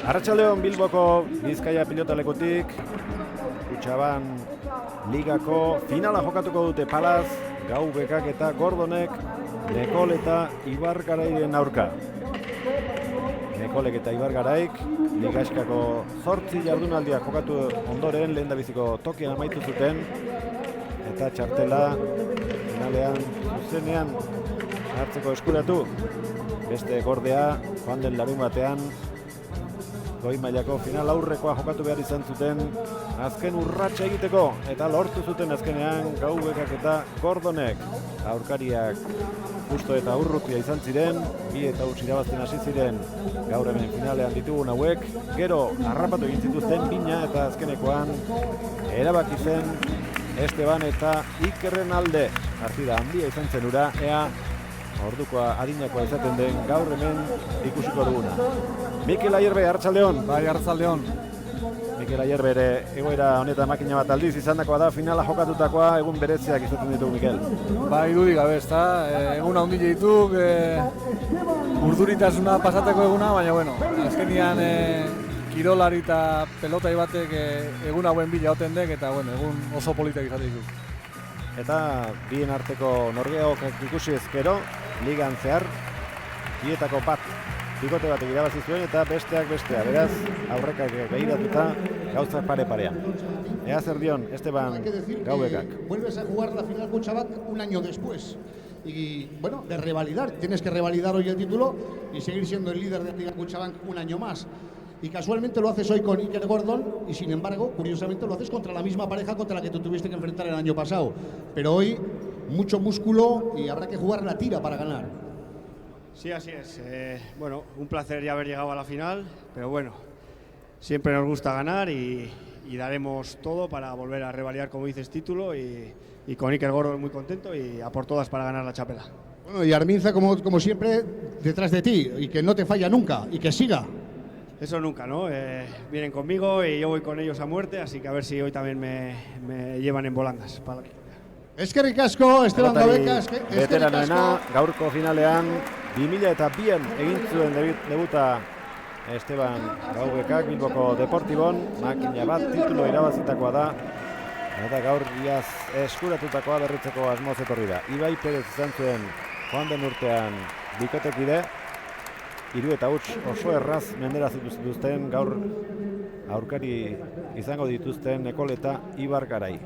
Arratsaldeon Bilboko Bizkaia pilotalekutik Kutxaban ligako finala jokatuko dute Palaz, Gau Bekak eta Gordonek Nekol eta Ibargarairen aurka. Nekolek eta Ibargaraik Ligaskako 8 jardunaldia jokatu ondoren lehendabiziko tokian amaitu zuten eta txartela finalean zuzenean hartzeko eskuratu. Beste Gordea joan den larunbatean goi mailako final aurrekoa jokatu behar izan zuten azken urratsa egiteko eta lortu zuten azkenean Gau Bekak eta Gordonek. Aurkariak justo eta urrutia izan ziren, 2-0 irabazten hasi ziren gaur hemen finalean ditugun hauek, gero harrapatu egin zituzten bina eta azkenekoan erabaki zen Esteban eta Ikerren alde. Partida handia izan zen ura, ea ordukoa adinakoa izaten den gaur hemen ikusiko duguna. Mikel Ayerbe, arratsaldeon. Bai, arratsaldeon. Mikel Ayerbe ere egoera honetan makina bat aldiz izandakoa da, finala jokatutakoa, egun bereziak izaten ditugu, Mikel. Bai, dudik gabe, ezta? Egun handi dituk, urduritasuna pasateko eguna, baina bueno, azkenian kirolari eta pelotai batek egun hauen bila oten dek, eta bueno, egun oso politak izaten dituk. Eta bien arteko norgeok ikusi ezkero, ligan zehar, bietako bat bikote batek irabazi zuen eta besteak bestea, beraz aurrekak begiratuta gauza pare-parean. Ea zer dion Esteban Gau Bekak. Vuelves a jugar la final Kutxabank un año después. Y bueno, de revalidar, tienes que revalidar hoy el título y seguir siendo el líder de la Liga Kutxabank un año más. Y casualmente lo haces hoy con Iker Gordon y sin embargo, curiosamente lo haces contra la misma pareja contra la que tú tuviste que enfrentar el año pasado. Pero hoy mucho músculo y habrá que jugar la tira para ganar. Sí, así es. Bueno, un placer ya haber llegado a la final, pero bueno, siempre nos gusta ganar y daremos todo para volver a revalidar, como dices, título y con Iker Gordon muy contento y a por todas para ganar la txapela. Bueno, y Arminza como siempre detrás de ti y que no te falla nunca y que siga. Eso nunca, ¿no? Vienen conmigo y yo voy con ellos a muerte, así que a ver si hoy también me llevan en volandas. Eskerrik asko, Esteban Gau Bekak. Veteranoena, gaurko finalean 2002an egin zuen debuta Esteban Gau Bekak Bilboko Deportibon, makina bat titulo irabazitakoa da eta gaur iaz eskuratutakoa berritzeko asmoz etorri da. Ibai Perez izan zuen joan den urtean bikotekide, 3 eta huts oso erraz mendera zituzten gaur aurkari izango dituzten Nekol eta Ibargarai.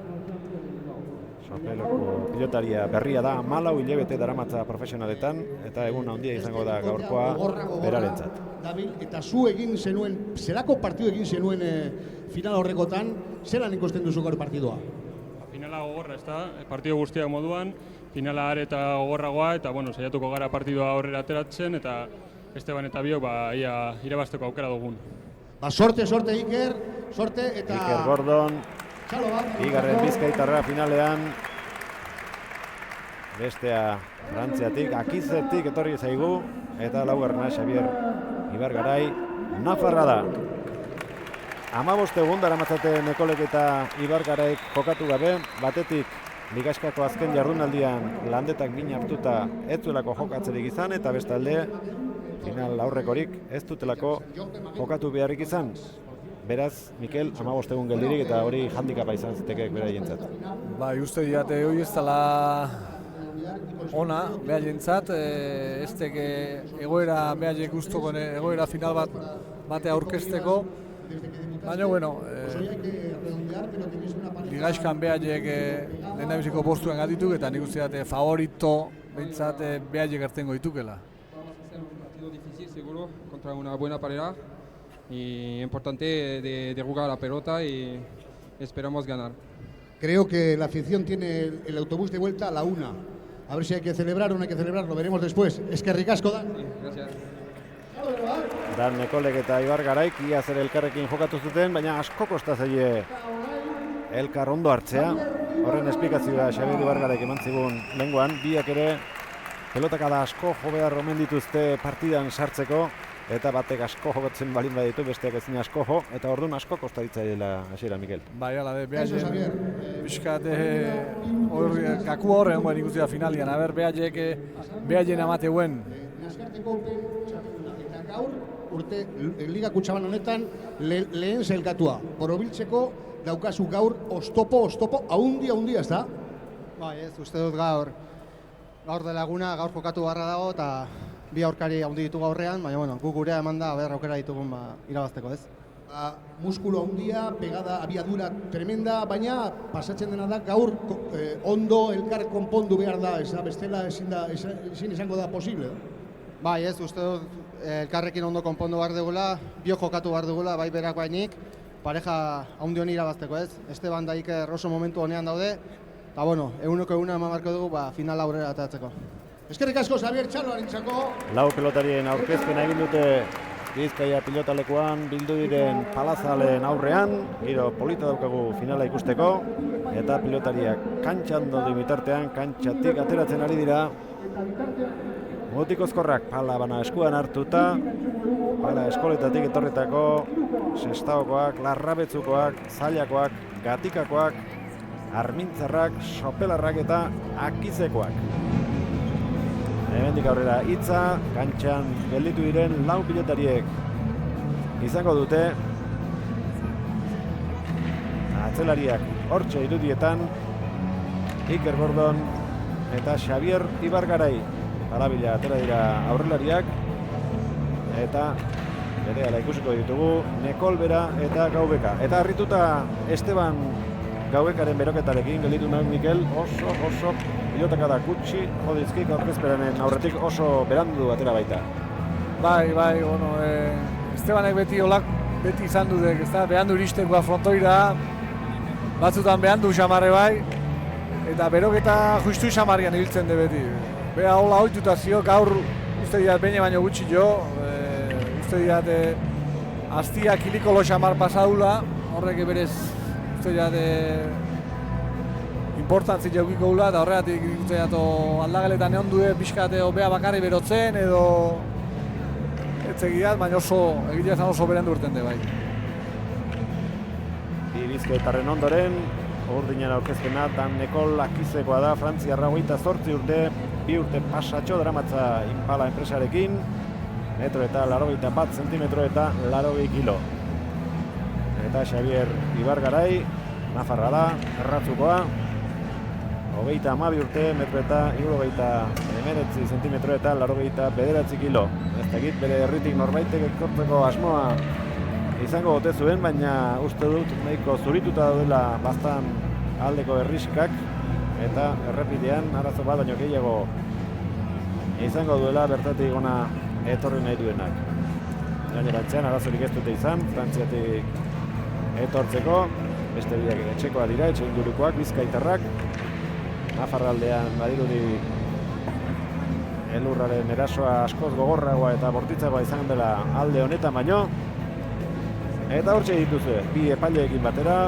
Sopeloko pilotaria berria da, 14 hilabete daramatza profesionaletan eta egun handia izango da gaurkoa berarentzat. Dabil, eta zu egin zenuen, zelako partidu egin zenuen final horrekotan, zelan ikusten duzu gaur partidua? Finala gogorra, ezta? Partidu guztiak moduan, finala are eta gogorragoa eta bueno, saiatuko gara partidua aurrera ateratzen eta Esteban eta biok ia irabazteko aukera dugun. Sorte Iker, sorte eta Iker Gordon, bigarren bizkaitarra finalean, bestea Frantziatik, Akizetik etorri zaigu, eta laugarrena Xabier Ibargarai, Nafarra da. 15 egun daramatzate Nekolek eta Ibargaraik jokatu gabe, batetik Ligaskako azken jardunaldian landetak bin hartuta ez zuelako jokatzerik izan, eta bestalde final aurrekorik ez dutelako jokatu beharrik izan. Beraz, Mikel, 15 egun geldirik eta hori handikapa izan zitekeek beraientzat. Bai, uste diate hori ez dela ona beraientzat, ez teke egoera beraiek guztoko egoera final bate aurkezteko, baina bueno, Ligaxkan beraiek lehendabiziko postuan gatituk eta nik uste dute favorito behintzat beraiek ertengo ditukela. Difícil seguro contra una buena pareja y importante de jugar la pelota y esperamos ganar. Creo que la afición tiene el autobús de vuelta a la 1. A ver si hay que celebrar o no hay que celebrar, lo veremos después. Eskerrik asko Dan. Sí, gracias. Dan Nekolek eta Ibargaraik ia zer elkarrekin jokatu zuten, baina asko kosta zaie elkar ondo hartzea. Horren esplikazioa Xabier Ibargaraik eman zigun lenguan, biak ere pelotakada asko jo behar omen dituzte partidan sartzeko, eta batek asko jokatzen balin baditu, besteak ezin asko jo, eta orduan asko kosta ditzaiela hasiera, Mikel. Bai, ala, behaien, bizkat, kaku horren guen ikusi da finalian, behaien amateuen. Nazkarteko eta gaur urte Liga Kutxabank honetan lehen zelkatua. Borobiltzeko daukazu gaur oztopo haundi, ez da? Bai, ez, uste dut gaur dela eguna, gaur jokatu barra dago eta bi aurkari haundi ditugu aurrean, baina bueno, guk gurea eman da aukera ditugun irabazteko, ez? Muskulo handia, pegada, abiadura tremenda, baina pasatzen dena da gaur ondo elkar konpondu behar da, ez da, bestela ezin izango da posible. Bai, ez, uste dut elkarrekin ondo konpondu behar dugula, biok jokatu behar dugula, bai berak bainik, pareja haundi honi irabazteko, ez? Esteban da Iker oso momentu honean daude, eta bueno, eguneko eman marko dugu, final aurrera atatzeko. Eskerrik asko, Xabier Txaloarentzako. Lau pelotarien aurkezpena egin dute Bizkaia pilotalekuan bildu diren Palazaleen aurrean, giro polita daukagu finala ikusteko, eta pilotariak kantxan daude bitartean, kantxatik ateratzen ari dira. Mutikozkorrak pala bana eskuan hartuta, pala eskoletatik etorretako, sestaokoak, larrabetzukoak, zailakoak, gatikakoak, armintzarrak, sopelarrak eta akizekoak. Hemendik aurrera hitza, kantxan gelditu diren lau pilotariek izango dute. Atzelariak hortxe irudietan, Iker Gordon eta Xabier Ibargarai. Alabila atera dira aurrelariak, eta berehala ikusiko ditugu Nekolbera eta Gaubeka. Eta harrituta Esteban Gaubekaren beroketarekin gelditu nahi Mikel, oso pilotakada gutxi jodizkik aurkezperanen aurretik oso berandu atera baita. Bai, bueno, Estebanek beti izan dudek, ez da, behandu iristekoa frontoira, batzutan behandu xamarre bai, eta beroketa justu xamarrian ibiltzen de beti. Bea hola oituta zio, gaur uste diat beine baino gutxi jo, uste diat astia kilikolo xamar pasadula, horrek berez uste diat importantzi jaukiko gula, eta horregatik uste diat aldageletan egon due pixkate bea bakarri berotzen edo etzegiat, baina oso berendu urten de bai. Bizkaitarren ondoren, urdinen aurkezpena, Dan Nekol Akizekoa da, Frantziarra 28 urte, 2 urte pasatxo dramatza Impala enpresarekin, metro eta 81 zentimetro eta 80 kilo. Eta Xabier Ibargarai, Nafarra da, erratzukoa, 32 urte, metro eta 79 zentimetro eta 89 kilo. Ez dakit bere herritik norbaitek ekortzeko asmoa izango gote zuen, baina uste dut nahiko zurituta daudela bastan aldeko herriskak, eta errepidean arazo bat baino gehiago izango duela bertatik ona etorri nahi duenak. Gainerantzean arazorik ez dute izan, Frantziatik etortzeko, beste biak etxekoa dira, etxe ingurukoak, bizkaitarrak, Nafarraldean badirudi elurraren erasoa askoz gogorragoa eta bortitzagoa izan dela alde honetan baino. Eta hortxe dituzue, bi epaileekin batera,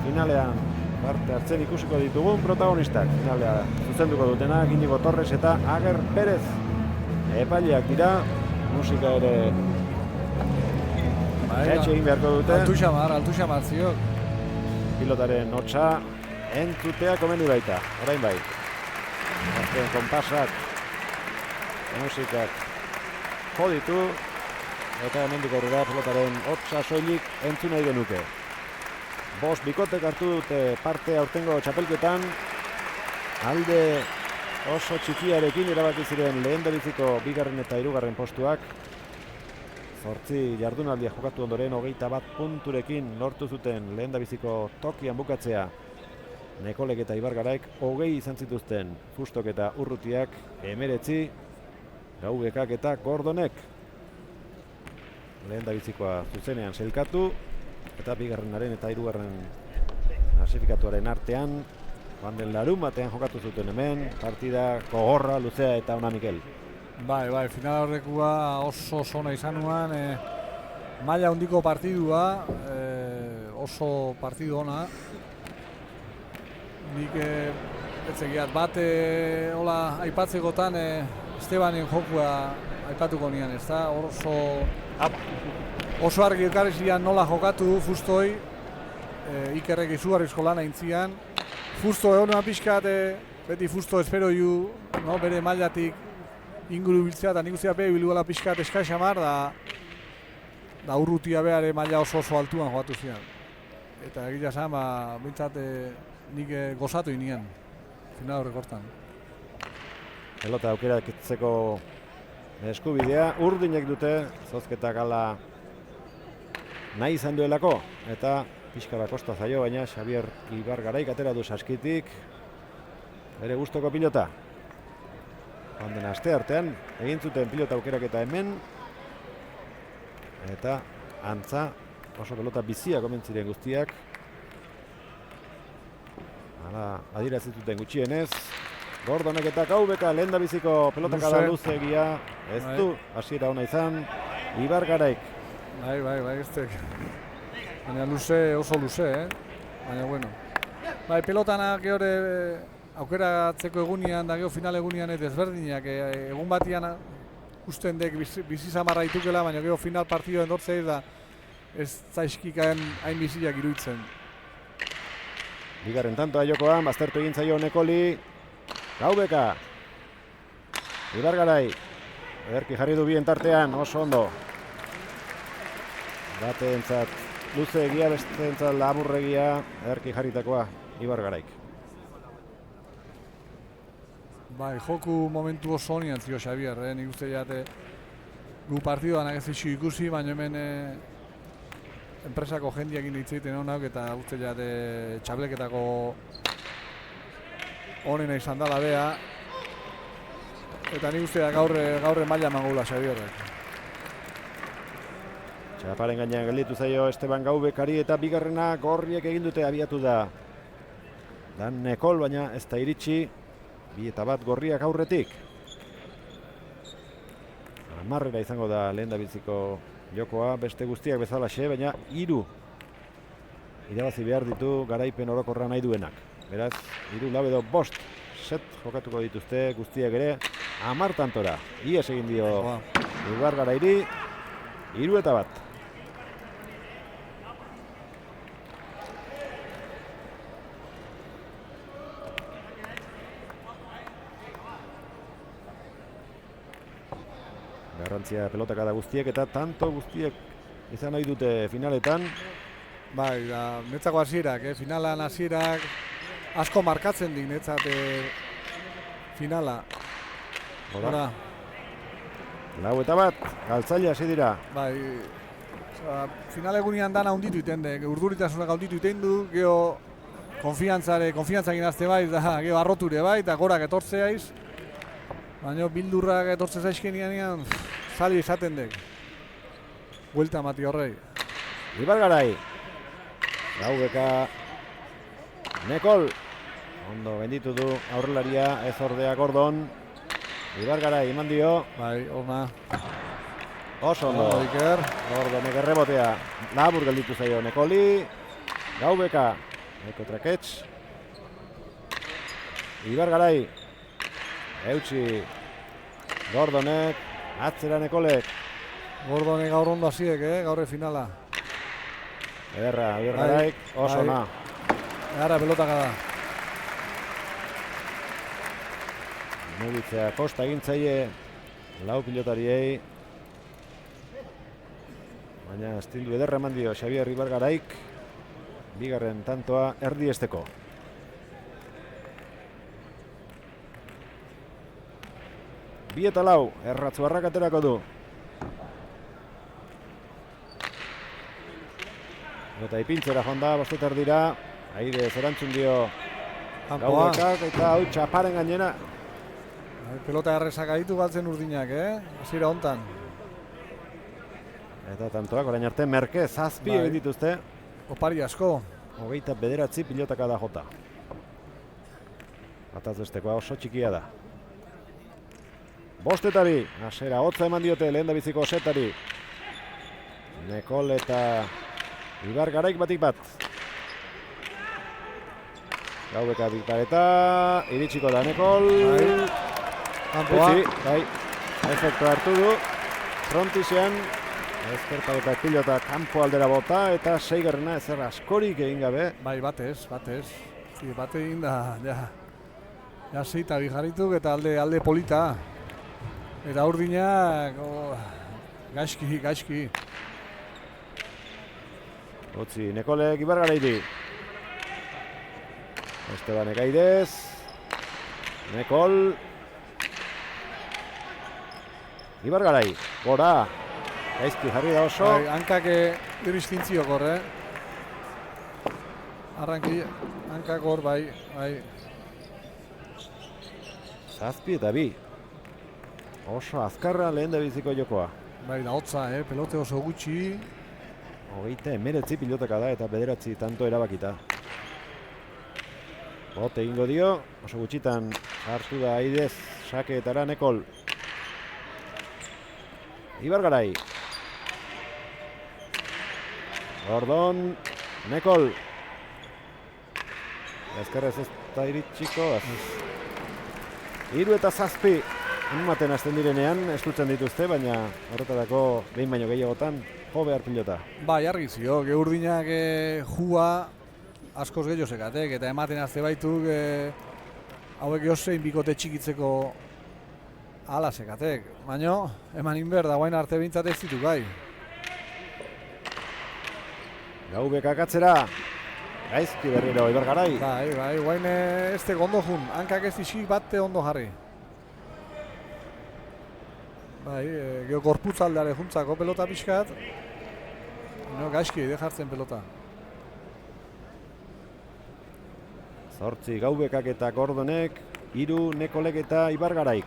finalean parte hartzen ikusiko ditugun protagonistak. Finalea zuzenduko dutena, Inigo Torres eta Ager Perez. Epaileak dira, musika ere etxe egin beharko dute. Altu xamar ziok. Pilotaren hotxa entzutea komeni baita, orain bai. Azken konpasak, musikak joditu, eta hemendik aurrera pilotaren hotza soilik entzun nahi genuke. Bost bikotek hartu dute parte aurtengo txapelketan, alde oso txikiarekin erabaki ziren lehendabiziko 2. eta 3. postuak. 8 jardunaldia jokatu ondoren 21 punturekin lortu zuten lehendabiziko tokian bukatzea. Nekolek eta Ibargaraik 20 izan zituzten, Fustok eta Urrutiak 19, Gaubekak eta Gordonek lehendabizikoa zuzenean sailkatu, eta 2. eta 3. klasifikatuaren artean, banden larumatean jokatu zuten hemen, partida gogorra, luzea eta ona Mikel. Bai, final horrekua oso ona izan nuan, maila handiko partidua, oso partidu ona. Nik etzegiat bat hola aipatzekotan Estebanen jokua aipatuko nian, ez da? Oso argi ekarri ziren nola jokatu du Fustoi, Ikerrek izugarrizko lana intzian. Fusto egon pixkat, beti Fusto espero ju, bere mailatik inguru biltzea, eta nik usteak bilduela pixkat eskaxamar, da da urrutia behar maila oso altuan joatu zian. Eta egia esan, bintzat nik gozatu inean, final horrek hortan. Pelota aukeratzeko eskubidea, urdinek dute, zozketak ala nahi izan duelako, eta pixka bat kosta zaio, baina Xabier Ibargaraik atera du saskitik, bere gustoko pilota. Handen aste artean, egin zuten pilota aukeraketa hemen, eta antza, oso pelota bizia komentziren guztiak. Hala, adierazituten gutxienez. Gordonek eta Gaubeka lehen da biziko pelotakada luzeegia. Ez du, hasiera ona izan. Ibargaraik. Bai, ez tek. Baina luze, oso luze, Baina, bueno. Bai, pelotanak geore aukeratzeko egunean, da gero final egunean ez desberdinak. Egun batian usten dek bizi samarra itukela, baina gero final partido endortzea da ez zaizkikaen hain biziak iruditzen. Bigarren tantoa jokoan, baztertu egin zaio Nekoli. Gaubeka. Ibargarai. Ederki jarri du bien tartean, oso ondo. Bateentzat luze egia, besteentzat laburregia, ederki jarritakoa Ibargaraik. Bai, joku momentu oso honian zio Xabier, nik uste jate gu partidoan agezitxu ikusi, baina hemen enpresako jendiak hitzeiten honak eta uste jate txableketako honena izan dala bea. Eta nik uste gaurre maila mangula Xabierrek. Txaparen gainean gelditu zaio Esteban Gaubekari eta bigarrena gorriek egin dute abiatu da. Dan Nekol, baina ez da iritsi. 2-1 gorriak aurretik. Amarrera izango da lehen da biziko jokoa, beste guztiak bezalaxe, baina 3 irabazi behar ditu garaipen orokorra nahi duenak. Beraz, 3-4 edo 5 set jokatuko dituzte guztiak ere 10 tantora. Ies egin dio Ibargarairi, 3-1. Garrantzia pelotakada guztiek eta tanto guztiek izan nahi dute finaletan. Bai, da, netzako hasierak, finalan hasierak asko markatzen dik netzat finala. Hora. 4-1, galtzaile hasi dira. Bai, final egunean dana hunditu iten de, urduritasuna gaunditu iten du, geho konfiantzak inazte bai, da, geho arroture bai, eta gorak etortzeaiz. Baina bildurrak etortze zaizkenianean, zali izaten dek. Buelta mati horrei. Ibargarai. Gaubeka. Nekol. Ondo benditu du aurrelaria, ez ordea Gordon. Ibargarai eman dio. Bai, ona. Oso ondo. Iker. Gordonek errebotea. Labur gelditu zaio Nekoli. Gaubeka. Eko traketx. Ibargarai. Eutxi. Gordonek. Atzera Nekolek. Gordonek gaur ondo hasiek, gaurre finala. Ederra, Ibargaraik. Oso ona. Gara pelotaka da. Mugitzea kosta egin zaie lau pilotariei. Baina estildu ederra eman dio Xabier Ibargaraik. Bigarren tantoa erdiesteko. Bi eta lau, Erratzuarrak aterako du. Eta ipintzera joan da, bostetar dira. Aire zerantzun dio Gaubekak eta hau txaparen gainera. Pelota errezak aditu galtzen urdinak, hasiera hontan. Eta tantoak orain arte merke zazpi egin dituzte. Opari asko. 29 pilotaka da jota. Bataz bestekoa oso txikia da. Bostetari, hasiera hotza eman diote lehen da biziko setari. Nekol eta Ibargaraik batik bat. Gaubeka eta iritsiko da Nekol. Bai, efektu hartu du. Frontizean, ezkerta eta pilota kanpo aldera bota eta seigarrena ezer askorik egin gabe. Bai, batez. Bate egin da, ja zeita bijarrituk eta alde polita. Eta urdinak, gaizki. Utzi Nekolek Ibargarairi. Esteban Egaidez. Nekol. Ibargarai, gora. Gaizki jarri da oso. Bai, hankak iristintziok hor, Arranki, hankak hor, bai. Zazpi eta bi. Oso azkarra lehen da biziko jokoa. Bai, da hotza, pelote oso gutxi. 39 pilotaka da eta 9 tanto erabakita. Bote egingo dio, oso gutxitan hartu da Aidez, sakeetara Nekol. Ibargarai. Gordon, Nekol. Ezkerrez ez da iritsiko. 3 eta 7. Ematen hasten direnean, ez dutzen dituzte, baina horretarako behin baino gehiagotan jo behar pilota. Bai, argi zio, Geurdinak jua askoz gehiago zekatek, eta ematen azte baituk hauek josein bikote txikitzeko ala zekatek. Baina, eman inber da guain arte bintzat ez ditu gai. Gaubek akatzera, gaizki berriro Ibargarai. Bai, guain ez teko ondo jun, hankak ez dixik batte ondo jarri. Bai, geho gorputzaldeare juntzako pelota pixkat. No, gaizki eide jartzen pelota. 8 Gaubekak eta Gordonek, 3 Nekolek eta Ibargaraik.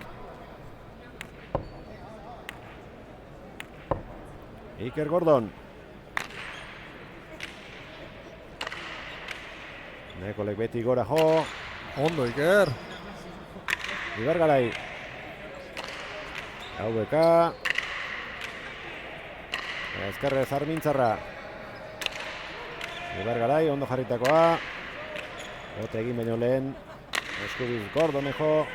Iker Gordon. Nekolek beti gora jo. Ondo, Iker. Ibargarai. Gaubeka. Ezkerrez Armintzarra. Ibargarai, ondo jarritakoa. Bote egin baino lehen. Eskubiz Gordonejo.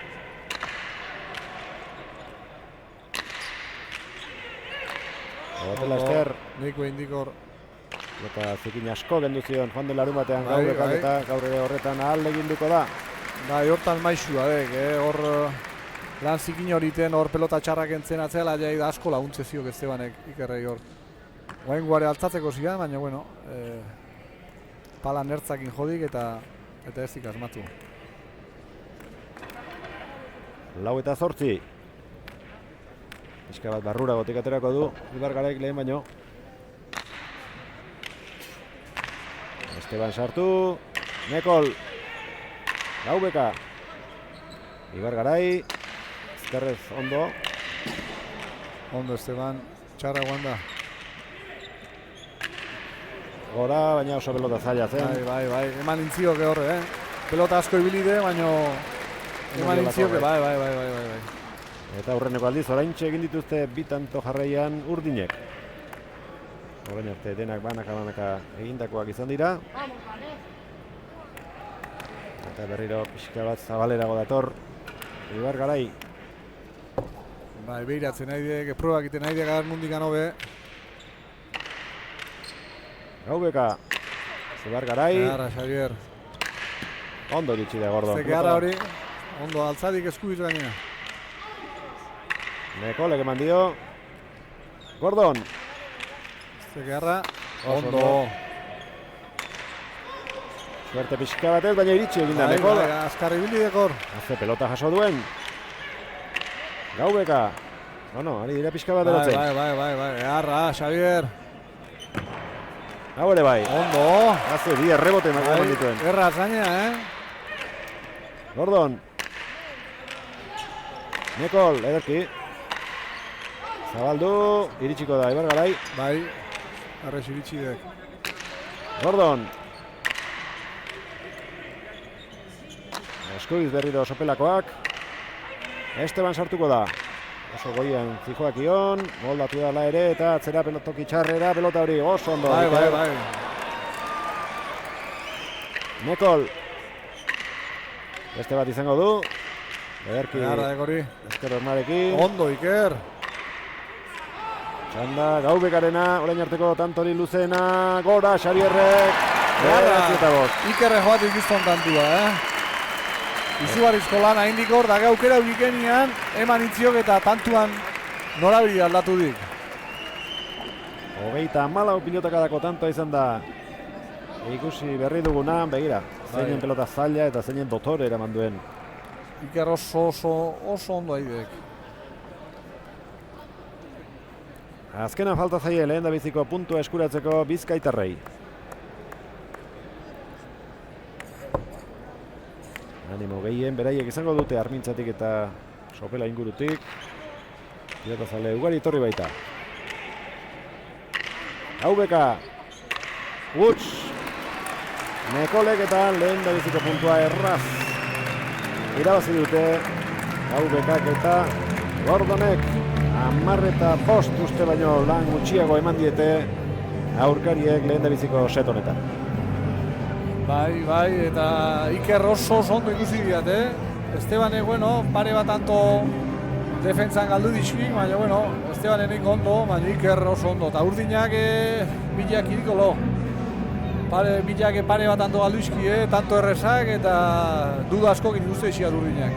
Bote laster. Neiko indikor. Eta zikin asko gendu zion Juan de Larumatean Gaubekak eta gaur ere horretan ahal eginduko da. Bai, hortan maixua dek, hor lan zikin horiten hor pelota txarrak entzen atzela, jai da asko laguntze ziok ez zebanek Ikerrei hor. Guain guare altzatzeko zian, baina bueno, pala nertzakin jodik eta ez dik asmatu. 4 eta 8. Eska bat barrura gotik aterako du Ibargaraik lehen baino. Esteban sartu, Nekol, Gaubeka, Ibargarai, ezkerrez ondo. Ondo Esteban, txarra guan da. Gora, baina oso pelota zaila zen. Bai, eman intzioke horre, pelota asko ibilide, baina eman intzioke, bai. Eta aurreneko aldiz, oraintxe egin dituzte 2 tanto jarraian Urdinek. Orain arte denak banaka egindakoak izan dira. Eta berriro pixka bat zabalerago dator Ibargarai. Bai, behiratzen nahi dek, probak egiten nahi dek agar mundik anobe. Gaubeka, Ibargarai. Gara, Xavier. Ondo ditxi da Gordo. Zeke gara hori, ondo altzadik eskubiz gainera. Nekolek eman dio. Gordon. Zegarra, ondo. ondo. Suerte pixka batez, baina iritsi egin da Nekol. Bai, azkarri bildi dekor. Haze pelota jaso duen. Gaubeka. Bueno, ari dira pixka bat erotzen. Bai, eharra, Xavier. Hau ere bai. Ondo. Haze bi errebote eman dituen. Erraz gainea, Gordon. Nekol, ederki. Zabaldu, iritsiko da Ibargarai. Bai, arrez iritsi dek. Gordon. Eskubiz berriro sopelakoak. Esteban sartuko da. Oso goian zijoak ion. Moldatu dala ere eta atzera pelotoki txarrera pelota hori oso ondo. Bai. Nekol. Beste bat izango du. Ederki. Eharra dekori. Ezker ornarekin. Ondo, Iker. Txanda, Gaubekarena, orain arteko tantori luzena, gora, Xabierrek. Ikerre joatik gizton tantua, Izugarrizko lan haindik hor, da gaukera urikenian, eman intziok eta tantuan norabide aldatu dik. 34 pilotakadako tantoa izan da ikusi berri duguna, begira, zeinen pelota zaila eta zeinen dotore eraman duen. Iker oso ondo aidek. Azkenan falta zaie lehen da biziko puntua eskuratzeko bizkaitarrei. Animo gehien, beraiek izango dute Armintzatik eta Sopela ingurutik. Pilota zale ugari etorri baita. Haubeka. Huts. Nekolek eta lehen da biziko puntua erraz. Irabazi dute. Haubekak eta Gordonek. 10-5 uste baino lan gutxiago eman diete aurkariek lehen da biziko set honetan. Bai, eta Iker oso ondo ikusi diat, Estebane, pare bat anto defentsan galdu dizkik, baina, Estebanenik ondo, baina Iker oso ondo. Eta urdinak bilak irikolo. Bilak pare bat anto galdu dizki, tanto errezak eta duda asko ikuste isiat urdinak.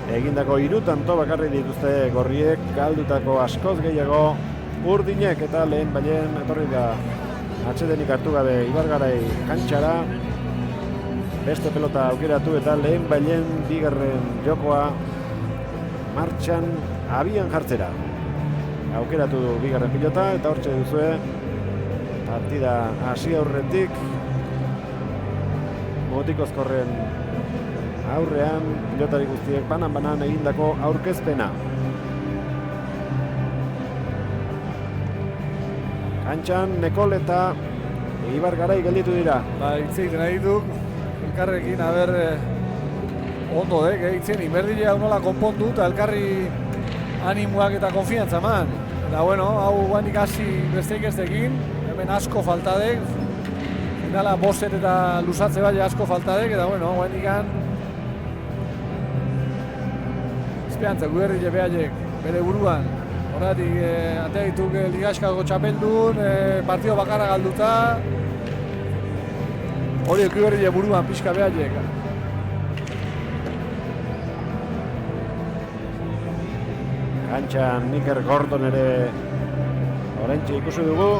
Egindako 3 tanto bakarrik dituzte gorriek, galdutako askoz gehiago urdinek eta lehen bailen etorri da atsedenik hartu gabe Ibargarai kantxara. Beste pelota aukeratu eta lehen bailen bigarren jokoa martxan abian jartzera. Aukeratu du bigarren pilota eta hortxe duzue partida hasi aurretik Motikozkorren aurrean pilotari guztiek banan egindako aurkezpena. Kantxan Nekol eta Ibargarai gelditu dira. Hitzik nahi duk, elkarrekin, ondo gehitzen, inberdilea nola konpondu eta elkarri animoak eta konfiantza eman. Eta hau guanik hasi besteik ez dekin, hemen asko faltadek, finala boset eta lusatze bai asko faltadek, eta guanik esperantza guberrile behaiek bere buruan. Horretik, atea dituk Ligaskako txapeldun, partido bakarra galduta. Horiek guberrile buruan pixka behaiek. Kantxan Iker Gordon ere oraintxe ikusi dugu.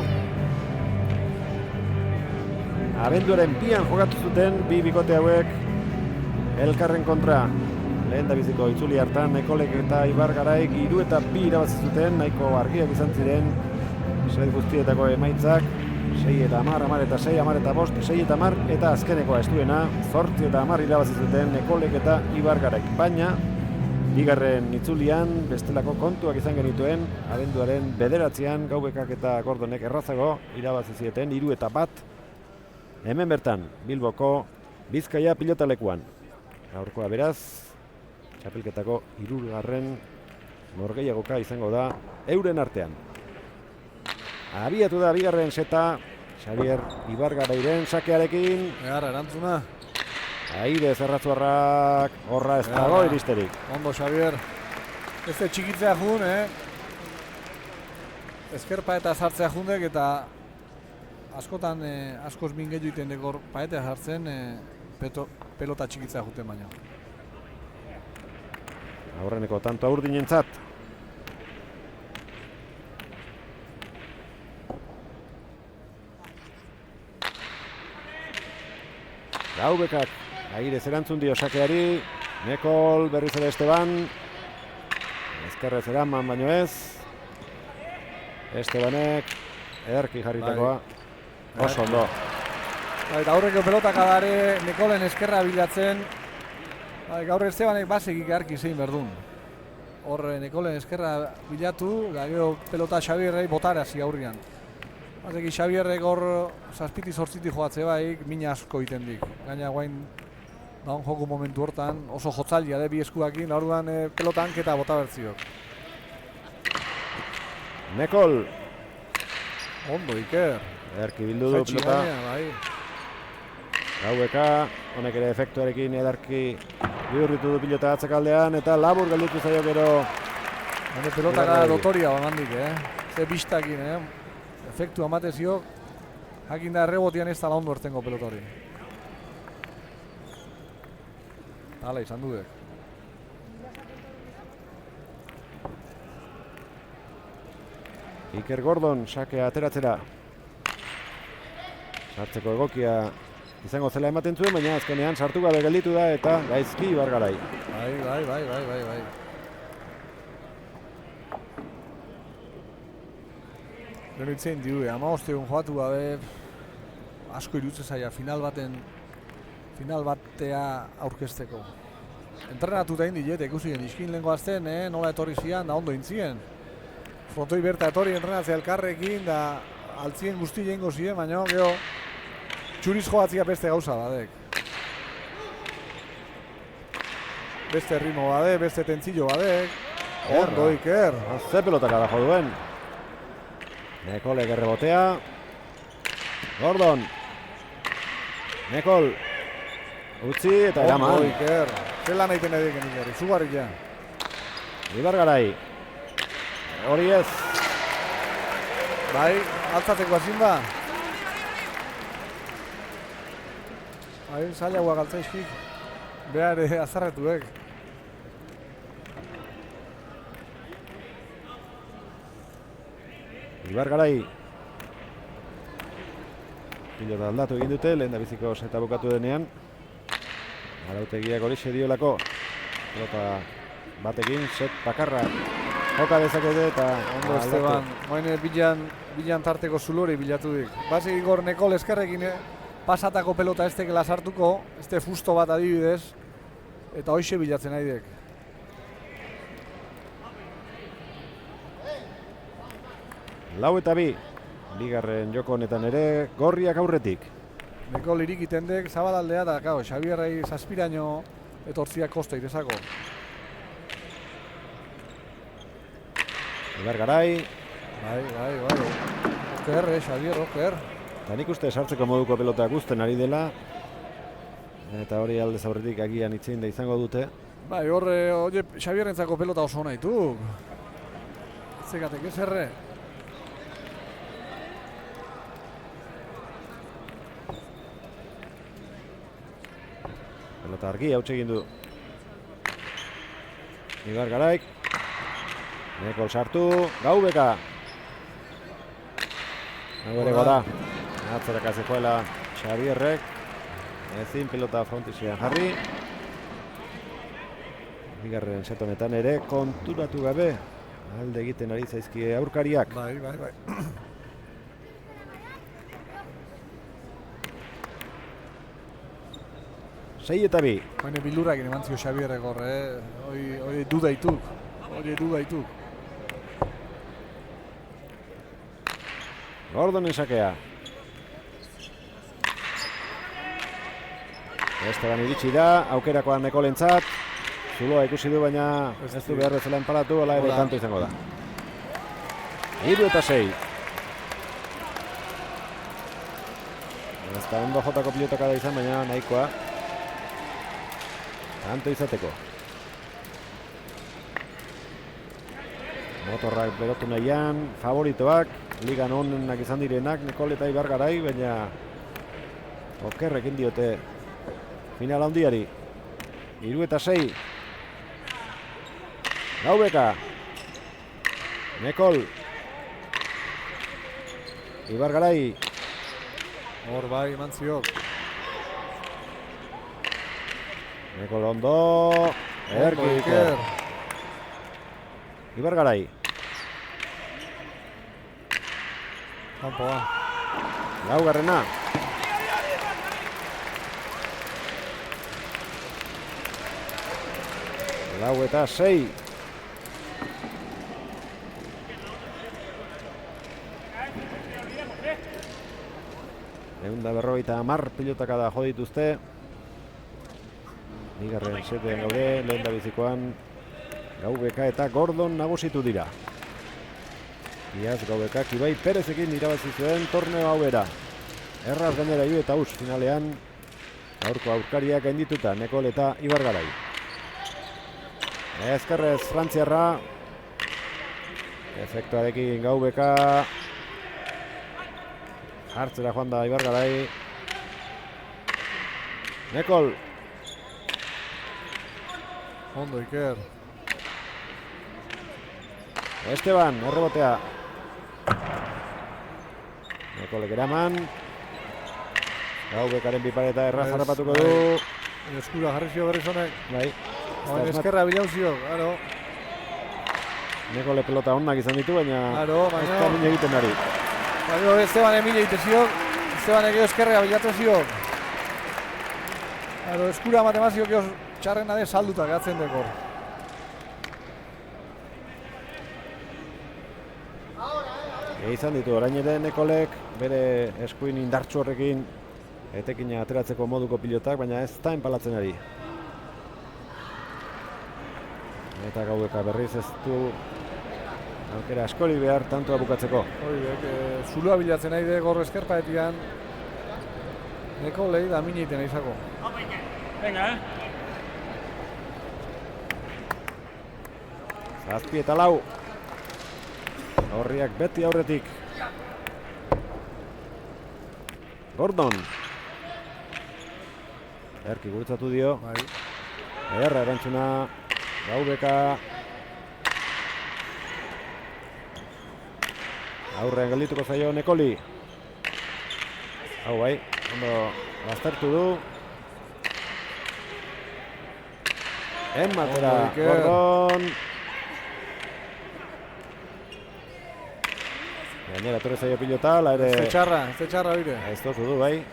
Abenduaren 2an jokatu zuten bi bikote hauek elkarren kontra. Lehen da biziko itzuli hartan Nekolek eta Ibargaraik 3 eta 2 irabazi zuten, nahiko argiak izan ziren set guztietako emaitzak. 6 eta 10, 10 eta 6, 10 eta 5, 6 eta 10 eta azkenekoa estuena 8 eta 10 irabazi zuten Nekolek eta Ibargaraik. Baina bigarren itzulian bestelako kontuak izan genituen, abenduaren 9an Gaubekak eta Gordonek errazago irabazi zieten 3 eta 1. Hemen bertan Bilboko Bizkaia pilotalekuan. Gaurkoa beraz txapelketako 3. norgehiagoka izango da euren artean. Abiatu da bigarren seta Xabier Ibargarairen sakearekin. Erantzuna. Aire Zerratzuarrak horra ez dago iristerik. Ondo, Xabier. Ez txikitzea jun, ezkerpa eta sartzea jundek eta askotan askoz mingetu iten dekor paetea sartzen pelota txikitzea juten baina. Aurreneko tanto Urdinentzat. Gaubekak Aire erantzun dio sakeari. Nekol berriz ere Esteban. Ezkerrez eraman baino ez. Estebanek ederki jarritakoa. Oso ondo. Eta aurreko pelotak adare Nekolen eskerra bilatzen. Gaur Estebanek basegik egarki zein berdun. Hor Nekolen eskerra bilatu, da gero pelota Xabierrei botarazi aurrian. Bazeki Xabierrek hor 7-8 joatze baik, mina asko iten dik. Gaina guain daun joko momentu hortan, oso jotzalia bi eskuakin, orduan pelota hanketa bota bertziok. Nekol. Ondo, Iker. Ederki bildu du pelota. Gaubeka, honek ere efektuarekin edarki bihurritu du pilota atzakaldean eta labur galditu zaio gero. Hone pelotara dotoria banandik, Ze bistakin, efektu amatezio, jakin da errebotian ez tala ondo ertengo pelotori. Hala, izan dudek. Iker Gordon, sakea ateratzera. Hartzeko egokia izango zela ematen zuen, baina azkenean sartu gabe gelditu da eta gaizki Ibargarai. Bai. Gero itzen diu, 15 egun joatu gabe asko irutzen zaila final batea aurkezteko. Entrenatuta indi jet, ikusien iskin lehenko azten, nola etorri zian, da ondo intzien. Frontoi berta etorri entrenatzea elkarrekin, da altzien guzti jengo ziren, baina gero txuriz joatzia beste gauza badek. Beste ritmo badek, beste tentzillo badek. Ondo Iker. Ze pelotaka da jo duen. Nekol errebotea. Gordon. Nekol. Utzi eta eraman. Ondo Iker. Zela nahi tena diken Iker, izugarri ja. Ibargarai. Hori ez. Bai, altzateko azin ba. Bai, zaila guak altzaizkik. Behar azarretuek. Ibargarai. Pilota aldatu egin dute, lehen da biziko seta bukatu denean. Arautegiak horixe diolako. Pelota batekin, set bakarra. Joka dezakete eta Ondo Esteban, moine bilan tarteko zulori bilatu dik. Basi Igor Nekol eskerrekin pasatako pelota ez tekela sartuko, este fusto bat adibidez, eta hoxe bilatzen nahi dek. Lau eta bi, bigarren joko honetan ere, gorriak aurretik. Nekol irikiten dek, zabalaldea da, kao, Xabierrei zazpiraino etortziak kosta itezako. Ibargarai. Bai. Oker, Xabier, oker. Eta nik uste sartzeko moduko pelota guzten ari dela. Eta hori aldez aurretik agian itzein da izango dute. Bai, horre, Xabierrentzako pelota oso nahi du. Zegatek ez erre. Pelota argi hautsi egin du Ibargaraik. Nekol sartu, Gaubeka. Nago ere gora. Atzeraka zekoela Xabierrek. Ezin pelota frontizian jarri. Bigarren set honetan ere konturatu gabe alde egiten ari zaizkie aurkariak. Bai. 6 eta 2. Baina bildurrak eman zio Xabierrek horre, hori du daituk. Gordonen sakea. Esteban iritsi da, aukerakoan Nekolentzat. Zuloa ikusi du, baina ez du behar bezala enparatu, hola ere tanto izango da. 3 eta 6. Ez da ondo jotako pilotaka da izan, baina nahikoa. Tanto izateko. Motorrak berotu nahian, favoritoak, ligan honenak izan direnak, Nekol eta Ibargarai, baina okerrekin diote final handiari. 3 eta 6. Gaubeka. Nekol. Ibargarai. Hor bai, eman ziok. Nekol ondo. Erki Iker. Ibargarai. Kampoa. Laugarrena. Lau eta 6. Eunda berrogeita 10 pilotaka da jo dituzte. Bigarren setean gaude, lehen da bizikoan Gaubeka eta Gordon nagusitu dira. Iaz Gaubekak Ibai Perezekin irabazi zuen torneo hauera. Erraz gainera Iu eta Us finalean gaurko aurkariak gaindituta Nekol eta Ibargarai. Ezkerrez frantziarra. Efektuarekin Gaubeka. Hartzera joan da Ibargarai. Nekol. Ondo Iker. Esteban, errebotea. Nekolek eraman. Gaubekaren bipareta erraz harrapatuko du. Eskura jarri zio berriz honek. Bai. Eskerra bilauzio, claro. Nekole pelota onak izan ditu, baina ez da min egiten ari. Baina Esteban emile egiten zio, Esteban egeo eskerra bilatzen zio. Eskura matemazio gehoz txarrena de salduta gehatzen dekor. Izan ditu, orain ere Nekolek bere eskuin indartsu horrekin etekina ateratzeko moduko pilotak, baina ez da enpalatzen ari. Eta Gaubeka berriz ez du aukera askori behar tantoa bukatzeko. Zulua bilatzen nahi de gorro eskerpaetian Nekolei da mina iten izako. Venga, Zazpi eta lau. Horriak beti aurretik. Gordon. Erki gurutzatu dio. Erra erantzuna. Gaubeka. Aurrean geldituko zaio Nekoli. Hau bai, ondo baztertu du. Ematera Gordon. Gainera torre zaio pilota, la ere... Ez txarra bire. Ez dozu du, bai.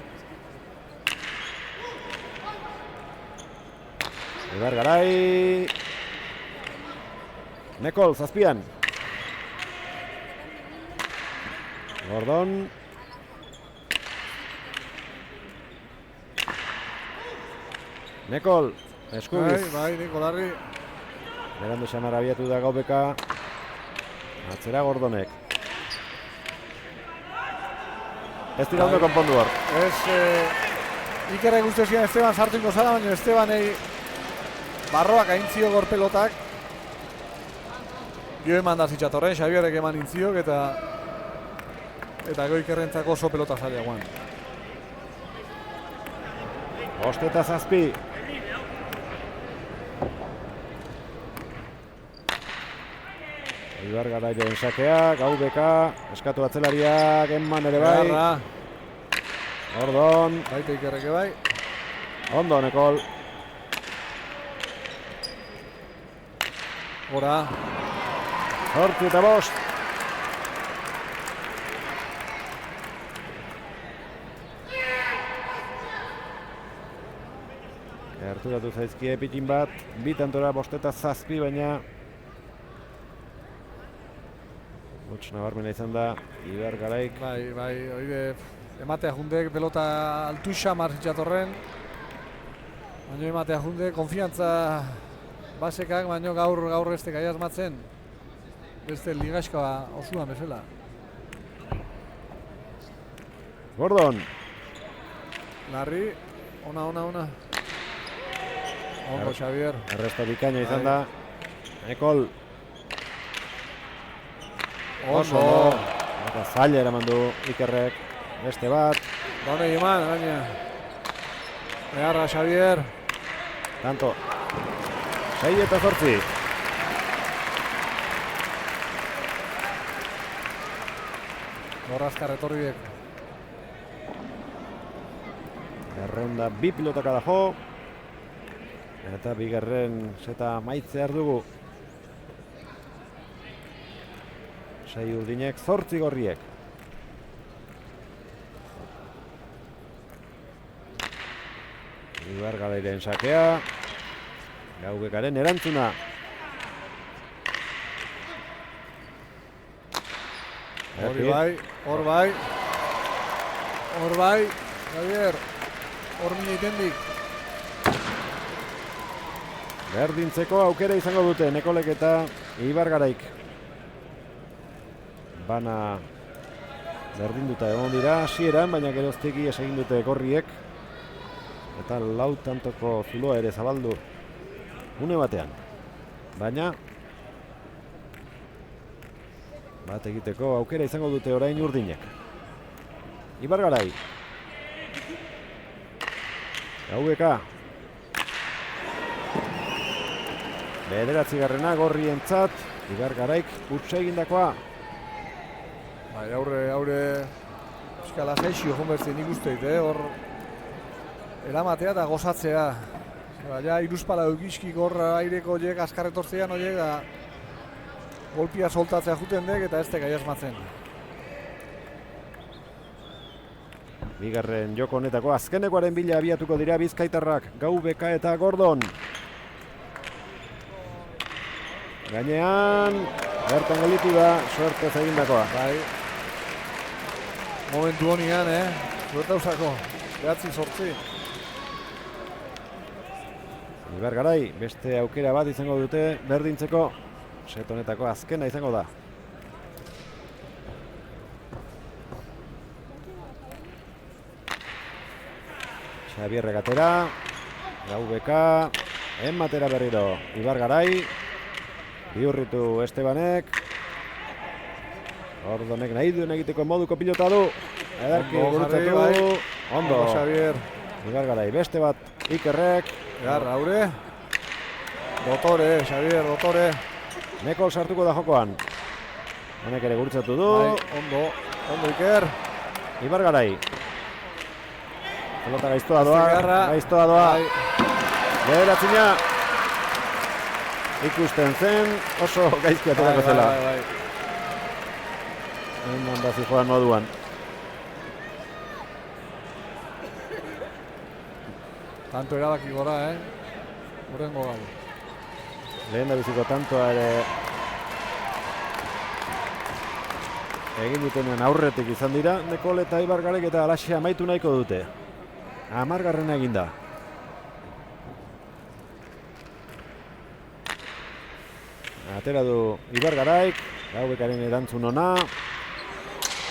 Ibar garai... Nekol, zazpian. Gordon. Nekol, eskubiz. Bai, Nikolarri. Berandu xamar abiatu da Gaubeka. Atzera Gordonek. Ez dira ondo konpondu hor. Ikerrek uste zian Esteban sartu ingo zara, baina Estebanei barroak aintzio gorpelotak. Gio eman da zitzatorren, Xabierrek eman intziok eta Ikerrentzako oso pelota zaila guan. 5-7. Ibar garairen sakea, Gaubeka, eskatu atzelariak, Enman ere bai. Gordon. Baita Ikerreke bai. Ondo, Nekol. Gora. 8-5. Gerturatu zaizkie pitin bat, bitantora 5-7, baina Huts nabarmena izan da, Ibar garaik. Bai, oide ematea jundek pelota altuxa marzitzatorren. Baina ematea jundek, konfiantza basekak, baina gaur ez tekai asmatzen. Beste ligaxka osuan bezala. Gordon. Larri, ona. Ondo, Xavier. Erresto bikaina izan da. Nekol. Oso. Eta zaila eraman du Ikerrek. Beste bat. Done eman, baina. Beharra, Xavier. Tanto. 6-8. Borrazka retorriek. Erreunda bi pilotaka da jo. Eta bigarren seta maitzear dugu. 6 urdinek, 8 gorriek. Ibar garairen sakea. Gaubekaren erantzuna. Hor bai. Javier, hor mina itendik. Berdintzeko aukera izango dute Nekolek eta Ibar garaik. Bana berdinduta egon dira hasieran, baina geroztegi esegin dute gorriek. Eta lau tantoko zuloa ere zabaldu une batean. Baina bat egiteko aukera izango dute orain urdinek. Ibar garai. Gaubeka. Bederatzigarrena gorrientzat, Ibar garaik utsa egindakoa. Bai, aurre eskala zaixio jonbertzen nik usteit, hor eramatea eta gozatzea. Ja, iruzpala eukizkik hor aireko horiek askarretortzean horiek da golpia soltatzea juten dek eta ez dek aiasmatzen. Bigarren joko honetako azkenekoaren bila abiatuko dira bizkaitarrak, Gaubeka eta Gordon. Gainean, bertan gelditu da, suertez egindakoa. Bai. Momentu honian, suerta usako, 9-8. Ibargarai, beste aukera bat izango dute berdintzeko, set honetako azkena izango da. Xabierrek atera, Gaubeka, enmatera berriro Ibargarai, bihurritu Estebanek, Gordonek nahi duen egiteko moduko pilota du, ederki gurutzatu, ondo, Xabier. Ibargarai, beste bat Ikerrek, Aure, dotore, Xabier, dotore. Nekol sartuko da jokoan, honek ere gurutzatu du, Ondo Iker. Ibargarai, pelota gaiztoa doa, Beheratzina ikusten zen, oso gaizki aterako zela. Hemen da zijoan moduan. Tanto erabaki gora, Horrengo gau. Lehen da biziko tantoa ere egin dutenean aurretik izan dira, Nekol eta Ibargarek eta alaxe amaitu nahiko dute. 10. eginda. Atera du Ibargaraik, Gaubekaren erantzun ona.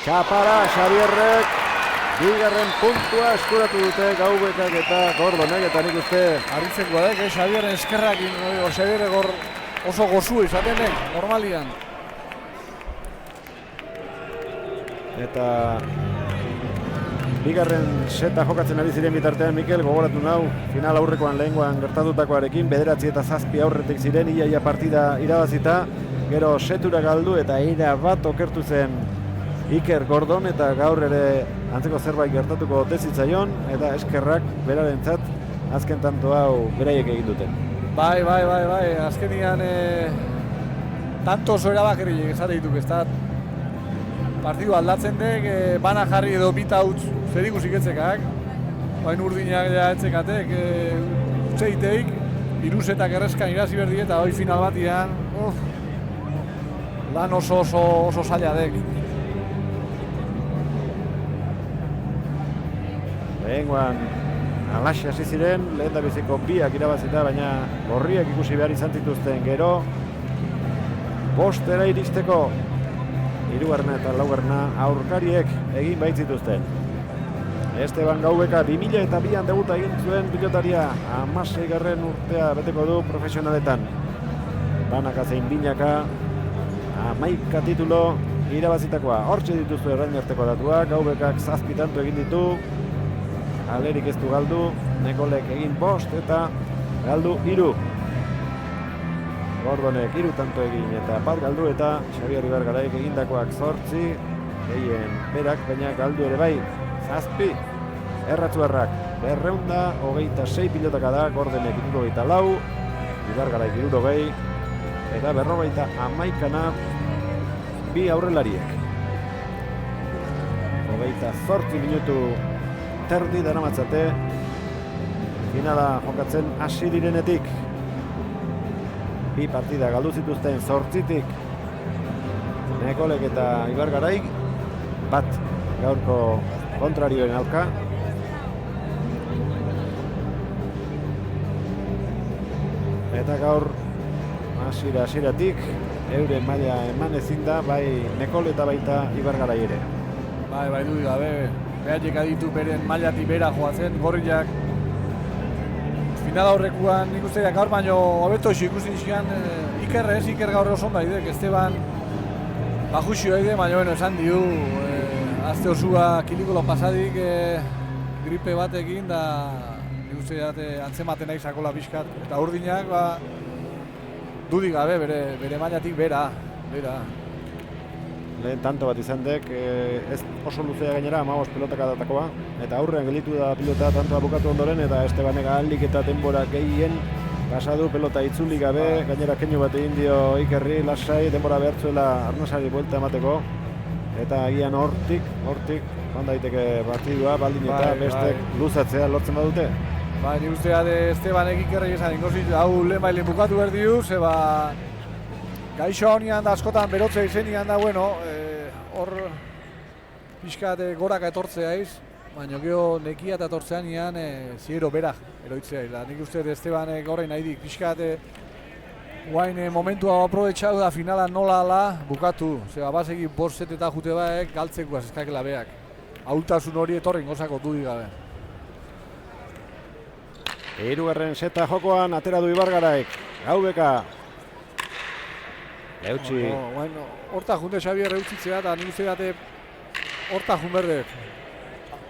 Txapara, Xabierrek, bigarren puntua eskuratu dute Gaubekak eta Gordonek, eta nik uste harritzekoa dek, Xabierren eskerrak, Xabierrek hor oso gozu izatenek, normalian. Eta bigarren seta jokatzen ari ziren bitartean, Mikel, gogoratu nau, final aurrekoan lehengoan gertatutakoarekin, 9 eta 7 aurretik ziren, iaia partida irabazita, gero setura galdu eta era bat okertu zen Iker Gordon, eta gaur ere antzeko zerbait gertatuko ote zitzaion, eta eskerrak berarentzat azken tanto hau beraiek egin duten. Bai, azkenian tanto oso erabakerriek esate dituk, ez da partidu aldatzen dek, bana jarri edo bita utz zer ikusik etzekak. Bain urdinak ja etzekatek, utzeiteik, irusetak erreskan irazi berdi eta hoi final batian, lan oso zaila dek. Lehengoan alaxe hasi ziren, lehen da biziko biak irabazita, baina gorriak ikusi behar izan zituzten gero, 5 iristeko, 3. eta 4. aurkariek egin baitzituzten. Esteban Gaubeka 2002an debuta egin zuen pilotaria, 16. urtea beteko du profesionaletan. Banaka zein binaka, 11 titulo irabazitakoa. Hortxe dituzue orain arteko datuak, Gaubekak 7 tanto egin ditu, Alerik ez du galdu, Nekolek egin 5 eta galdu 3. Gordonek 3 tanto egin eta 1 galdu eta Xabier Ibargaraik egindakoak 8, gehien berak, baina galdu ere bai 7. Erratzuarrak 226 pilotaka da, Gordonek 74, Ibargaraik 60 eta 51 bi aurrelariek. 28 minutu terdi daramatzate finala jokatzen hasi direnetik. 2 partida galdu zituzten 8tik Nekolek eta Ibargaraik, 1 gaurko kontrarioen aurka. Eta gaur hasieratik euren maila eman ezin da, bai Nekol eta baita Ibargarai ere. Bai du gabe, behaiek aditu beren mailatik bera joazen, gorriak. Final aurrekuan nik uste gaur baino hobeto ikusi zian Iker gaur oso ondo daidek, Esteban bajuxio daide, baina bueno, esan diu, azte osua kilikolo pasadik gripe batekin da nik uste antzematen nahi sakola pixkat, eta urdinak dudik gabe bere mailatik bera. lehen tanto bat izan dek, ez oso luzea gainera, 15 pelotaka datakoa, eta aurrean gelditu da pilota tantoa bukatu ondoren, eta Estebanek ahalik eta denbora gehien pasadu pelota itzuli gabe, gainera keinu bat egin dio Ikerri, lasai, denbora behartzuela Arnasari buelta emateko, eta agian hortik, joan daiteke partidua, baldin eta bestek luzatzea lortzen badute. Bai, ni ustea de Estebanek Ikerri esan ingozit, hau lehen bailen bukatu behar diu, zeba gaixo honian da askotan berotze izenian da, bueno, hor pixkat goraka etortzea iz, baina geho nekia eta etortzean ian ziero berak eroitzea iz. Nik uste Estebanek horrein nahi dik pixkat guain momentua aprobetxau da finala nola ala bukatu. Zeba bazegi borset eta jute baek galtzeko azizkakela beak. Haultasun hori etorren gozako dudik gabe. Hirugarren seta jokoan atera du Ibargaraik, Gaubeka. Eutxi. Bueno, horta junte Xabier eutxitzea eta nik uste bate horta jun berdek.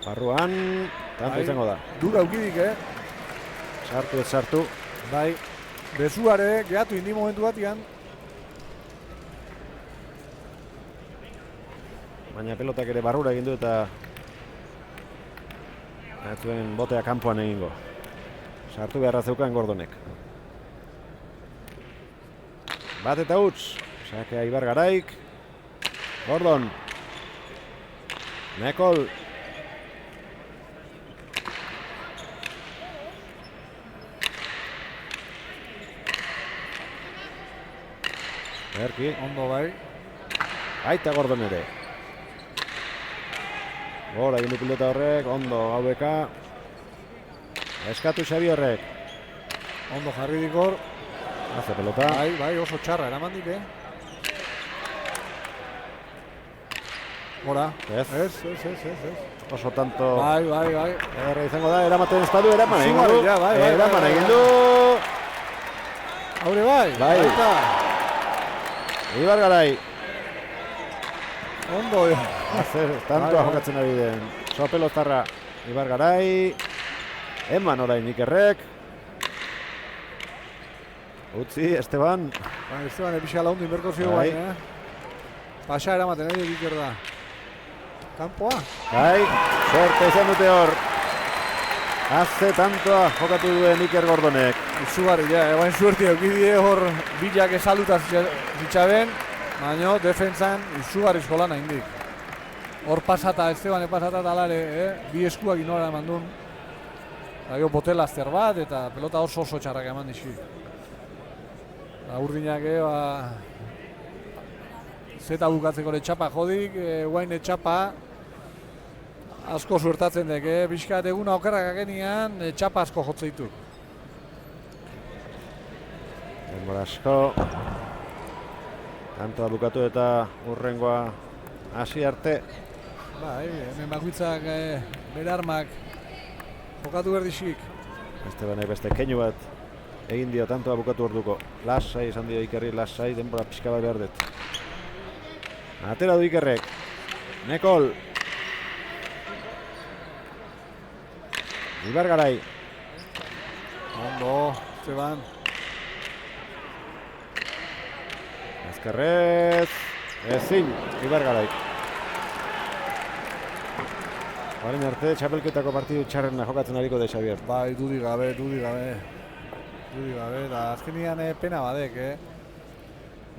Barruan, tanto izango da. Dura aukidik, Sartu ez sartu. Bai, bezuare, gehatu indi momentu batian. Baina pelotak ere barrura egin du eta ez zuen botea kanpoan egingo. Sartu beharra zeukan Gordonek. Bat eta huts, sakea Ibargaraik. Gordon. Nekol. Erki. Ondo bai. Aita Gordon ere. Gora egin du pilota horrek, ondo Gaubeka. Eskatu Xabierrek. Ondo jarri dikor. Hace pelota. Bai, oso txarra eraman dik, Gora. Ez. Oso tanto. Bai. Erra izango da, eramaten ez badu, eraman egin du. Eraman egin du. Haure bai. Bai. Ibargarai. Ondo. Tantoa jokatzen ari den. Sopeloztarra Ibargarai. Eman orain Ikerrek. Utzi, Esteban. Esteban epixa laundu inberko zio baina. Pasa eramaten ari Iker da. Kampoa. Bai, suerte izan dute hor. Haze tantoa jokatu duen Iker Gordonek. Izugarri, ebain suerte eukidie hor bilak esalduta zitzaben, baina defentsan izugarri eskolana indik. Hor pasata, Esteban pasata talare, bi eskuak inora eman duen. Gio botelazter bat eta pelota oso txarrak eman dixi. Urdinak zeta bukatzeko etxapa jodik, guain etxapa asko suertatzen dek, bizkat eguna okerrak agenian etxapa asko jotzeitu. Denbora asko. Tantoa bukatu eta urrengoa hasi arte. Bai, hemen bakoitzak bere armak jokatu berdixik. Estebanek beste keinu bat egin dio tantoa bukatu orduko. Lasai izan dio Ikerri, lasai, denbora pixka bat behar dut. Atera du Ikerrek. Nekol. Ibargarai. Ondo, Esteban. Azkarrez. Ezin, Ibargarai. Baren arte, txapelketako partidu txarrena jokatzen ariko de Xabier. Bai, dudik gabe. Eta azkenian pena badek,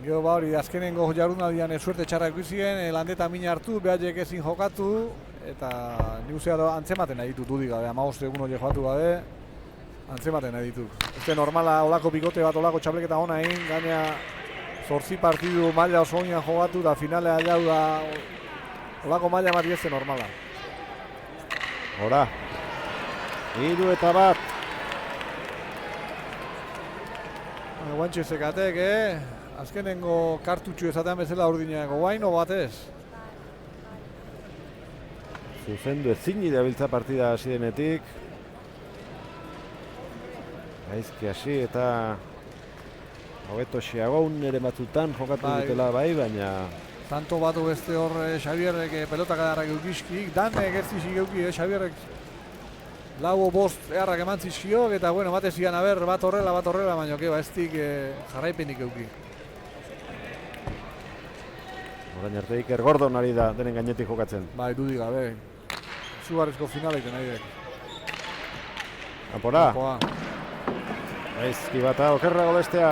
Gero hori, azkenengo jardunaldian suerte txarra ikusi,en landeta mina hartu, behaiek ezin jokatu, eta nik uste antzematen nahi ditut dudik gabe, 15 egun hori joatu gabe, antzematen nahi ditut. Ez normala olako bikote bat, olako txapelketa hona egin, gaina 8 partidu maila oso oinan jokatu, da finalea jau da, olako maila mati ez normala. Hora. 3 eta 1. Guantxe zekatek, azkenengo kartutxu ezatean bezala urdinako guaino batez. Zuzendu ezin irabiltza partida hasi denetik. Gaizki hasi eta hobeto xeagoun ere batzutan jokatu dutela bai, baina tanto batu beste hor Xabierrek pelotak adarrak eukizkik, danek ez zizik euki, Xabierrek lau bost eharrak eman zizkiok, eta bueno, batez zian aber bat horrela, baina ez dik jarraipenik euki. Orain arte Iker Gordon ari da denen gainetik jokatzen. Bai, dudik gabe. Zugarrizko finaleiten nahi dek. Kanpora. Kanpoa. Gaizki bata okerrago bestea.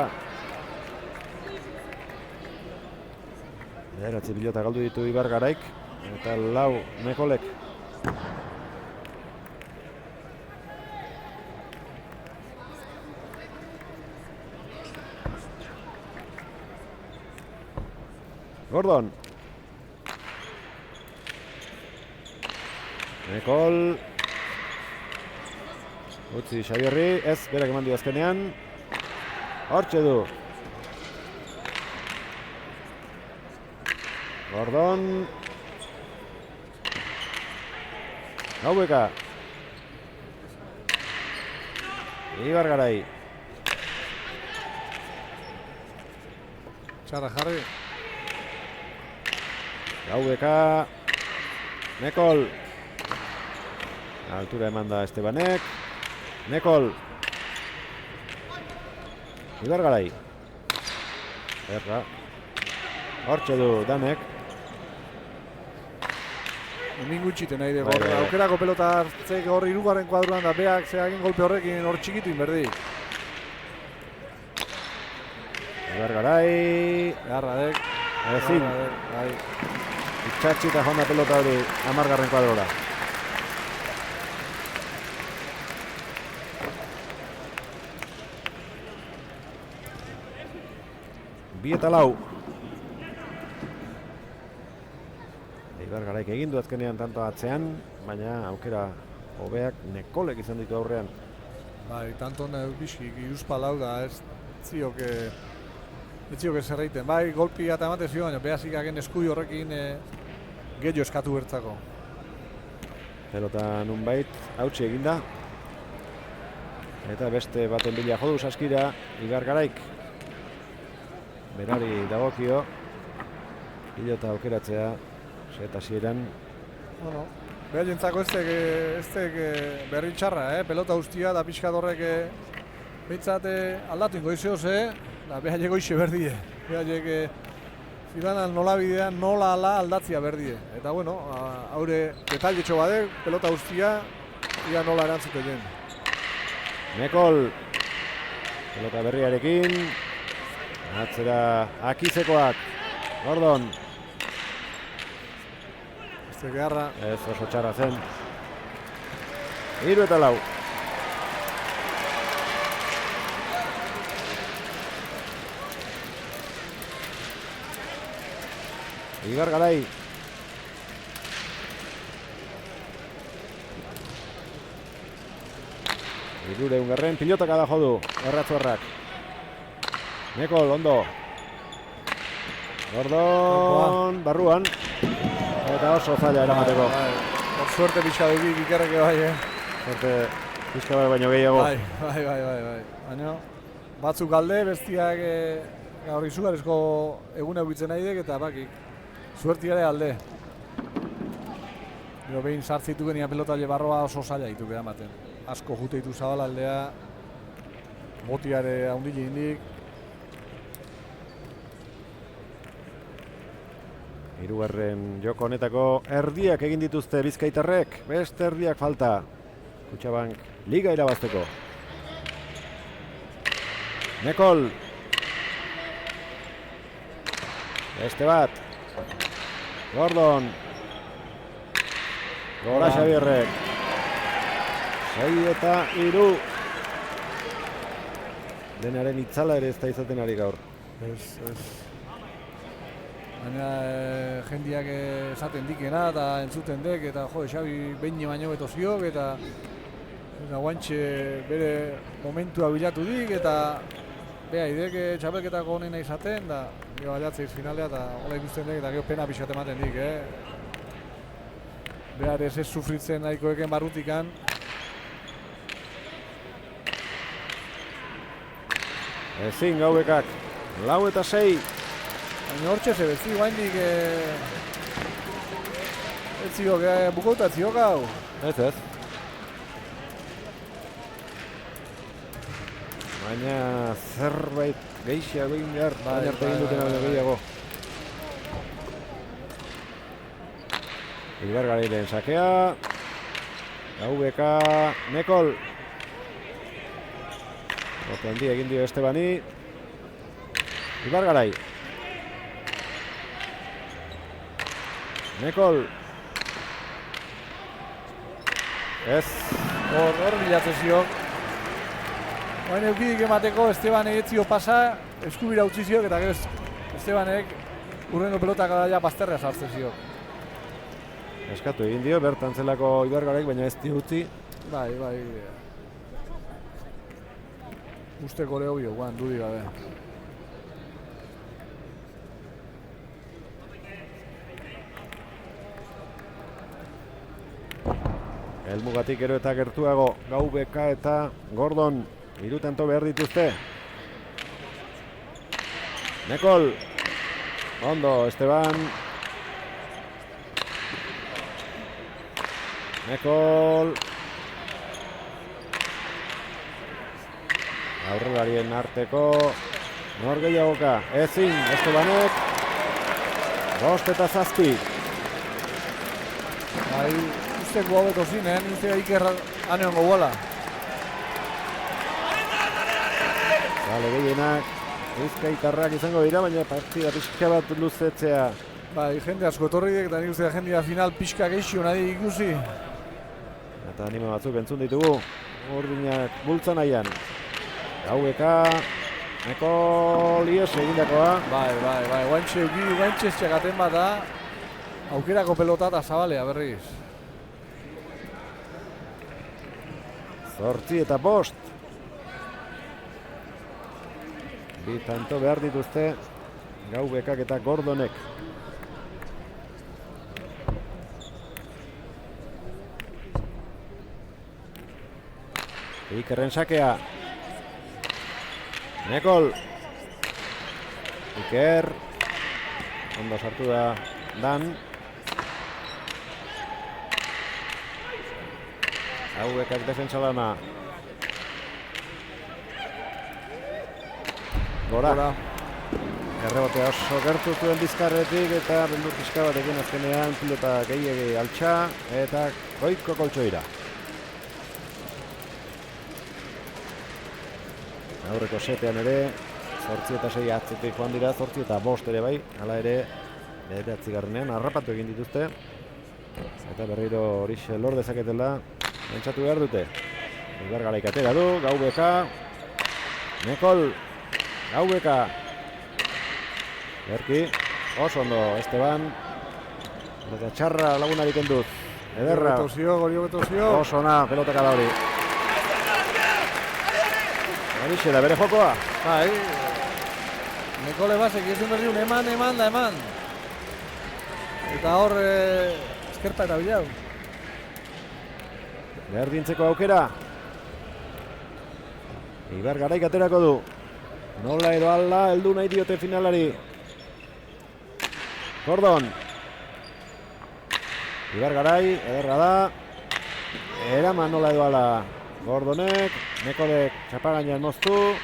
Bederatzi pilota galdu ditu Ibar Garaik. Eta 4 Mekolek. Gordon. Mekol. Utzi Xabierri, ez, berak eman dio azkenean. Hortxe du. Gordon. Gaubeka. Ibar Garai. Txarra jarri. Gaubeka. Mekol. Altura eman da Estebanek. Mekol. Ibar Garai. Erra. Hortxe du Danek. Hemin gutxiten nahi dugu. Bai. Aukerako pelota hartzek hor 3. kuadruan da beak zeagin golpe horrekin hor txikitu inberdi. Ibar Garai. Garra dek. Ezin. Bai. Itxatxita joan da pelota hori 10. kuadrora. Bi eta 4. Ibar Garaik egin du azkenean tanto atzean, baina aukera hobeak Nekolek izan ditu aurrean. Bai, tanto biski, iruzpalau da, ez zioke zerreiten. Bai, golpi eta emate zio, baina behazik agen eskui horrekin gehiago eskatu bertzako. Pelota nunbait hautsi eginda. Eta beste baten bila jodu Saskira, Ibar Garaik. Berari dagokio. Pilota aukeratzea, eta hasieran. Bueno, behar jentzako ez berri txarra, pelota guztia da pixkat horrek behintzat aldatu ingo izioz, da behar jegoixe berdie. Behar jeg zidanan nola bidean nola ala aldatzia berdie. Eta bueno, haure detailetxo badek, pelota guztia, ia nola erantzute den. Mekol. Pelota berriarekin. Atzera Akizekoak. Gordon. Garra. Ez oso txarra zen. 3 eta 4. Ibar Garai. Irureungarren pilotak ada jodu. Erratzuarrak. Mekol, ondo. Gordon, barruan. Eta oso zaila eramateko. Por suerte pixka dukik ikerreke bai, Suerte pixka bat baino gehiago. Bai. Baina batzuk alde, bestiak gaur izugarrizko egune bitzen nahi dek eta bakik. Suertiare alde. Gero behin sartzitu genian pelotale barroa oso zaila ditu eramaten. Asko jute ditu zabal aldea. Botiare haundile indik. Hirugarren joko honetako erdiak egin dituzte bizkaitarrek, beste erdiak falta. Kutxabank liga irabazteko. Mekol. Beste bat. Gordon. Gora Xabierrek. 6 eta 3. Denaren itzala ere ez da izaten ari gaur. Ez. Baina jendiak esaten dikena eta entzuten dek eta jo, Xabi behin baino beto ziok eta guantxe bere momentua bilatu dik eta beha idek txapelketako honena izaten da gero aliatzeiz finalea eta hola ikusten dek eta gero pena pixat ematen dik, Behar ez sufritzen nahiko eken barrutikan. Ezin Gaubekak, 4 eta 6. Baina hortxe zebetzi guaindik ez ziok, bukauta ziok hau. Ez. Baina zerbait gehiago egin behar, baina arte egin dutena baino gehiago. Ibargarairen sakea. GVK Nekol. Bote handi egin dio Estebani. Ibargarai. Nekol. Ez. Hor bilatzen ziok. Baina eukidik emateko Esteban egetzio pasa, eskubira utzi ziok, eta gero Estebanek urrengo pelotak ja bazterrea sartzen ziok. Eskatu egin dio, bertan zelako Ibargaraik, baina ez dio utzi. Bai. Usteko leo bio, guan, dudik gabe. Helmugatik gero eta gertuago, GVK eta Gordon, 3 tanto behar dituzte. Nekol, ondo, Esteban. Nekol. Aurrelarien arteko, nor gehiagoka, ezin, Estebanek. 5 eta 7. Bai, usteko hau beto zinen, usteko Iker aneon gogola. Bale, gehienak, Bizkaitarrak izango dira, baina partida pixka bat luzetzea. Bai, jende asko etorriek, eta nik uste jendea final pixka geixio nahi ikusi. Eta anime batzuk entzun ditugu, urdinak bultzan nahian. GVK, Nekol ies egindakoa. Bai, guantxe txekaten bat da, aukerako pelota eta zabalea berriz. 8 eta 5. 2 tanto behar dituzte GVK eta Gordonek. Ikerren sakea. Nekol. Iker. Ondo sartu da Dan. GVK defentsa lana. Gora. Errebotea oso gertu zuen Bizkarretik eta beldur pixka batekin azkenean pilota gehiegi altxa eta goiko koltsoira. Aurreko setean ere 8 eta 6 atzetik joan dira, 8 eta 5 ere bai, hala ere 9. harrapatu egin dituzte eta berriro horixe lor dezaketela pentsatu behar dute. Ibargaraik atera du, GVK, Nekol, GVK, Erki, oso ondo Esteban, eta txarra lagunari kenduz, ederra, Gorio betozio. oso ona pelotaka da hori. Horixe da bere jokoa. Bai, Nekole basek izun berri un eman. Eta hor eskerpa eta bilau. Berdintzeko aukera. Ibargaraik aterako du. Nola edo ala, heldu nahi diote finalari. Gordon. Ibargarai, ederra da. Eraman nola edo ala. Gordonek, Nekolek txapagainan moztu.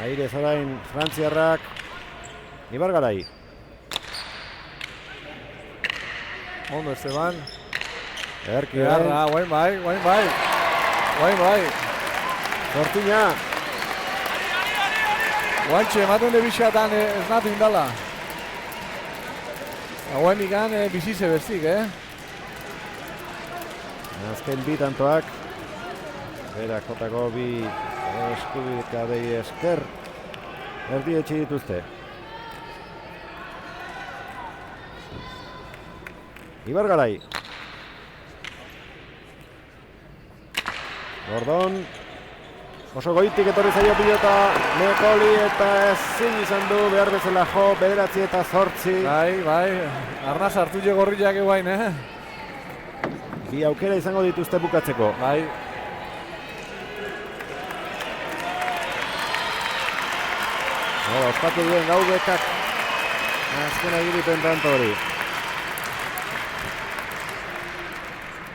Aire zorain frantziarrak. Ibargarai. Ondo Esteban. Erki Edarra, guain bai. Zortina. Guantxe, ematen de bixatan ez natu indala. Guain ikan bizize bestik, Azken 2 tantoak. Berak jotako 2 eskubikadei esker. Erdi etxe dituzte. Ibargarai. Gordon. Oso goitik etorri zaio pilota Nekoli eta ezin izan du behar bezala jo 9 eta 8. Bai, arnaz hartu jo gorriak eguain, Bi aukera izango dituzte bukatzeko. Bai. Ospatu duen GVK azkena egiten tanto hori.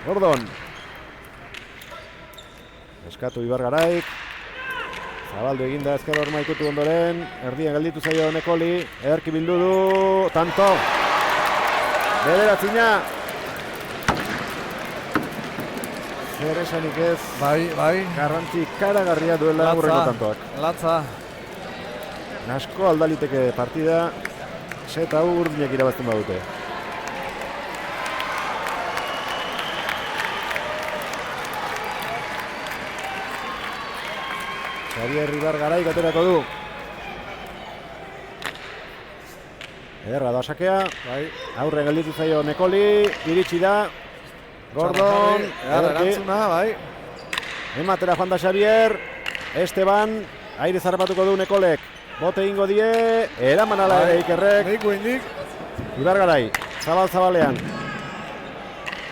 Gordon. Eskatu Ibargaraik. Zabaldu eginda ezker horma ikutu ondoren. Erdian gelditu zaio Nekoli. Ederki bildu du. Tanto. Bederatzina. Zer esanik ez, Bai. garrantzi karagarria duela aurreko tantoak. Latza. Asko aldaliteke partida, set hau urdinek irabazten badute. Xavier Ribar Garai gaterako du. Ederra da sakea, aurre gelditu zaio Nekoli, iritsi da. Gordon, erantzuna, bai. Ematera joan da Xavier, Esteban, aire zarpatuko du Nekolek. Bote ingo die, eraman ala ere Ikerrek. Neiko indik. Ibar Garai, zabalean.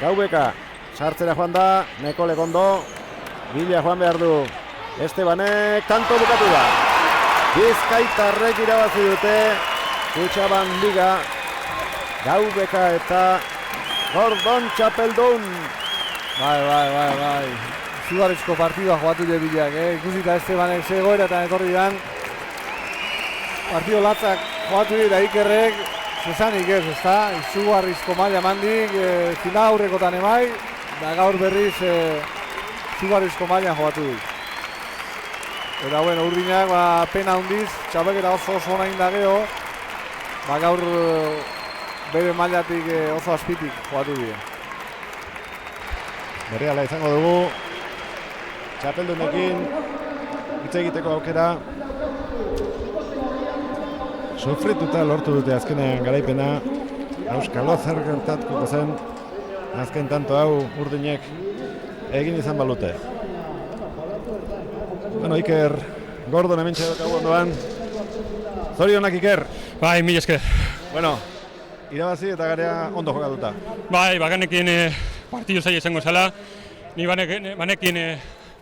Gaubeka, sartzera joan da, Nekolek ondo. Bila joan behar du. Estebanek, tanto bukatu da. Bizkaitarrek irabazi dute. Kutxaban Liga. Gaubeka eta Gordon txapeldun. Bai. Zugarrizko partidua joatu Bilak, ikusita Estebanek zegoera eta etorri dan. Partido latzak joatu dira Ikerrek, zezanik ez, ezta? Izugarrizko maila mandik, final aurrekotan emai, da gaur berriz izugarrizko maila joatu dira. Eta bueno, urdinak pena hundiz, txapelketa oso ona indageo, gaur bere mailatik oso azpitik joatu dira. Berriala izango dugu, txapeldunekin hitz egiteko aukera. Sofrituta lortu dute azkenean garaipena. Auskalo zer gertatuko zen azken tanto hau urdinek egin izan balute. Bueno, Iker Gordon hemen txedokagu ondoan. Zorionak Iker. Bai, mila esker. Bueno, irabazi eta garea ondo jokatuta. Bai, baganekin partidu zaila izango zela. Ni banekin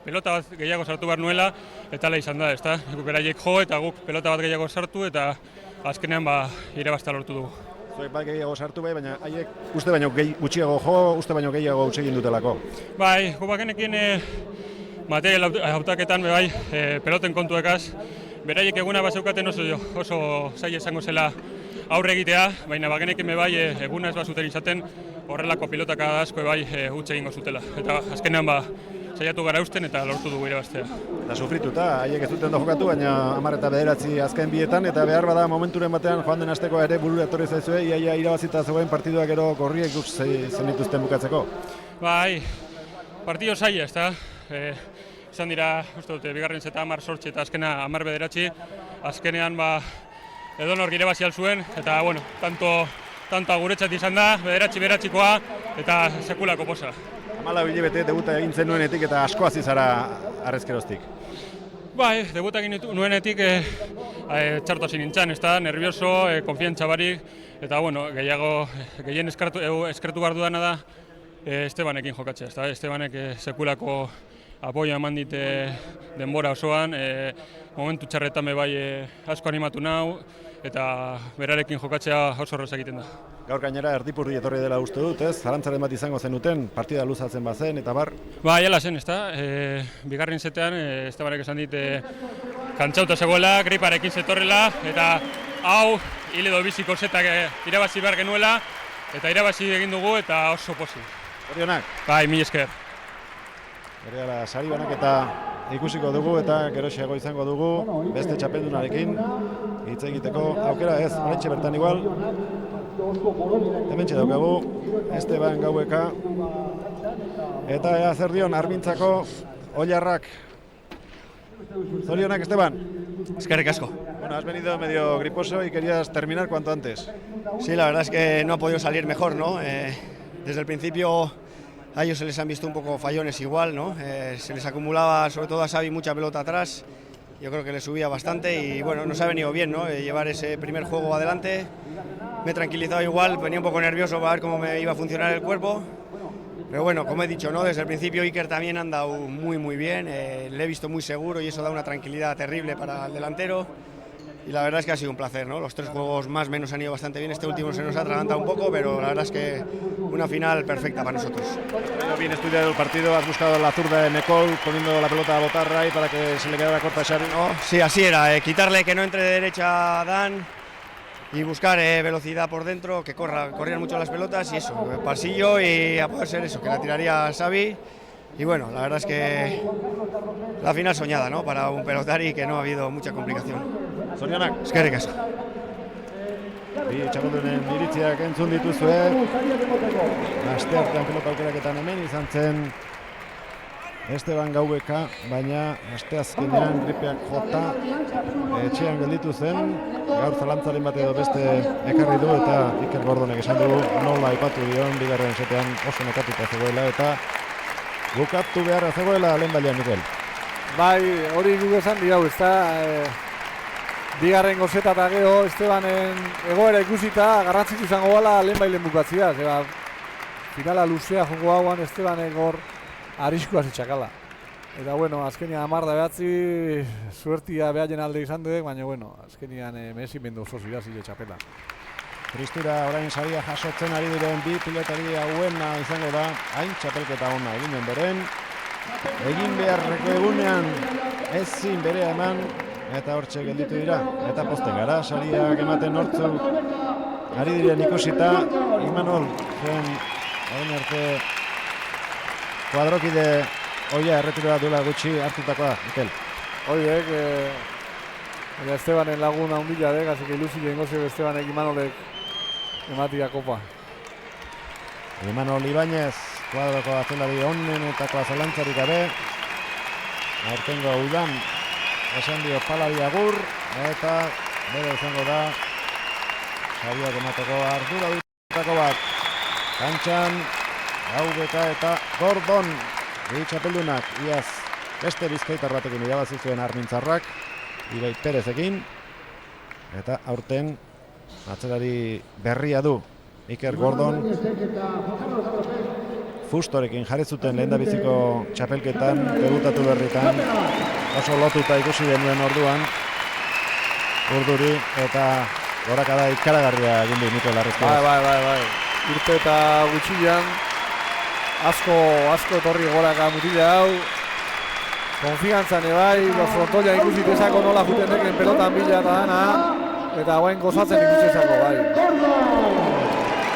pelota bat gehiago sartu behar nuela, eta ala izan da, ezta? Beraiek jo eta guk pelota bat gehiago sartu eta azkenean irabazta lortu dugu. Zuek bat gehiago sartu bai, baina haiek uste baino gutxiago jo, uste baino gehiago utz egin dutelako. Bai, gu baganekin material hautaketan bai, peloten kontuekaz, beraiek eguna bazeukaten oso zaila izango zela aurre egitea, baina bagenekin bai eguna ez bazuten izaten horrelako pilotaka asko bai utz egingo zutela. Eta azkenean saiatu gara usten eta lortu dugu irabaztea. Eta sufrituta, haiek ez duten jokatu, baina 10 eta 9 azken bietan, eta behar bada momenturen batean joan den asteko ere burura etorri zaizue, iaia irabazita zegoen partidua gero gorriek zen dituzten bukatzeko. Bai, partido zaila, ezta? Izan dira, uste dute, bigarren zeta 10-8 eta azkena 10-9, azkenean edonor irabazi alzuen, eta bueno, tanto guretzat izan da, 9-9koa eta sekulako posa. 14 hilabete debuta egin zenuenetik eta asko hasi zara harrezkeroztik. Bai, debuta egin nuenetik txartu hasi nintzen, ezta, nervioso, konfiantza barik, eta bueno, gehien eskertu behar dudana da Estebanekin jokatzea, ezta, Estebanek sekulako apoio eman dit denbora osoan, momentu txarretan bai asko animatu nau, eta berarekin jokatzea oso horrez egiten da. Gaur gainera erdipurdi etorri dela uste dut, ez? Zalantzaren bat izango zenuten, partida luzatzen bazen eta bar. Ba, jala zen, ezta? Bigarren zetean, Estebanek esan dit kantzauta zegoela, griparekin zetorrela, eta hau hil edo biziko zetak irabazi behar genuela, eta irabazi egin dugu eta oso posi. Zorionak. Bai, mila esker. Berriala sari banak eta ikusiko dugu eta geroxeago izango dugu beste txapeldunarekin hitz egiteko aukera ez, oraintxe bertan igual. Hementxe daukagu Esteban Gaubeka eta ea zer dion Armintzako Ollarrak. Zorionak Esteban. Eskerrik asko. Bueno, has venido medio griposo y querías terminar cuanto antes. Sí, la verdad es que no ha podido salir mejor, ¿no? Desde el principio a ellos se les han visto un poco fallones igual, ¿no? Se les acumulaba, sobre todo a Xavi, mucha pelota atrás. Yo creo que le subía bastante y bueno, nos ha venido bien, ¿no? Llevar ese primer juego adelante. Me he tranquilizado igual, venía un poco nervioso para ver cómo me iba a funcionar el cuerpo. Pero bueno, como he dicho, ¿no? Desde el principio Iker también ha andado muy bien, le he visto muy seguro y eso da una tranquilidad terrible para el delantero. Y la verdad es que ha sido un placer, ¿no? Los 3 juegos más o menos han ido bastante bien, este último se nos ha atragantado un poco, pero la verdad es que una final perfecta para nosotros. Bien estudiado el partido, has buscado la zurda de Nicole poniendo la pelota a botarra ahí para que se le quedara corta a Xavi. No, sí, así era, quitarle que no entre de derecha a Dan y buscar velocidad por dentro, que corrieran mucho las pelotas y eso, pasillo y a poder ser eso, que la tiraría Xavi. Y bueno, la verdad es que la final soñada, ¿no? Para un pelotari que no ha habido mucha complicación. Zorionak. Eskerrik asko. Bi txapeldunen iritziak entzun dituzue. Asteartean pelota aukeraketan hemen izan zen Esteban Gaubeka, baina asteazkenean gripeak jota etxean gelditu zen. Gaur zalantzaren bat edo beste ekarri du eta Iker Gordonek esan du nola aipatu dion bigarren setean oso nekatuta zegoela eta bukatu beharra zegoela lehenbailean, Mikel. Bai, hori guk esan dirau, ez da, bigarren gozeta eta geho, Estebanen egoera ikusita, garrantzitsu izango bala lehenbailen bukatzia, zeba, finala luzea joko hauan Estebanek hor arriskua zitxakala. Eta bueno, azkenian 10-9 suertia behaien alde izan duek, baina bueno, azkenian merezimendu oso zirazile txapela. Tristura orain saria jasotzen ari diren bi pilotari hauena izango da, hain txapelketa ona eginen beren. Egin beharreko egunean ezin berea eman eta hortxe gelditu dira. Eta posten gara, sariak ematen hortzu ari diren ikusita. Imanol, zen orain arte kuadrokide oia erretiroa duela gutxi hartutakoa, Mikel. Oiek, Estebanen laguna hundila dek, así que ilusi jengozio Estebanek Imanolek ematia kopa. Imanol Ibañez, kuadroko azelari onenetako zalantzarik gabe. Aurtengo udan esan dio palari agur eta bere izango da sariak emateko ardura dutako bat. Kantxan, Gaubeka eta Gordon, bi txapeldunak, iaz beste bizkaitar batekin irabazi zuen Armintzarrak, Ibai Perezekin, eta aurten atzelari berria du Iker Gordon. Fustorekin jarri zuten lehendabiziko txapelketan, debutatu berritan, oso lotuta ikusi denuen orduan, urduri eta gorakada ikaragarria egin du Mikel Arrizkoaz. Bai. Urte eta gutxian, asko etorri goraka mutila hau, konfiantzan ebai, frontoia ikusi tezako nola juten deken pelotan bila eta dana, eta hauen gozatzen ikusezako, bai.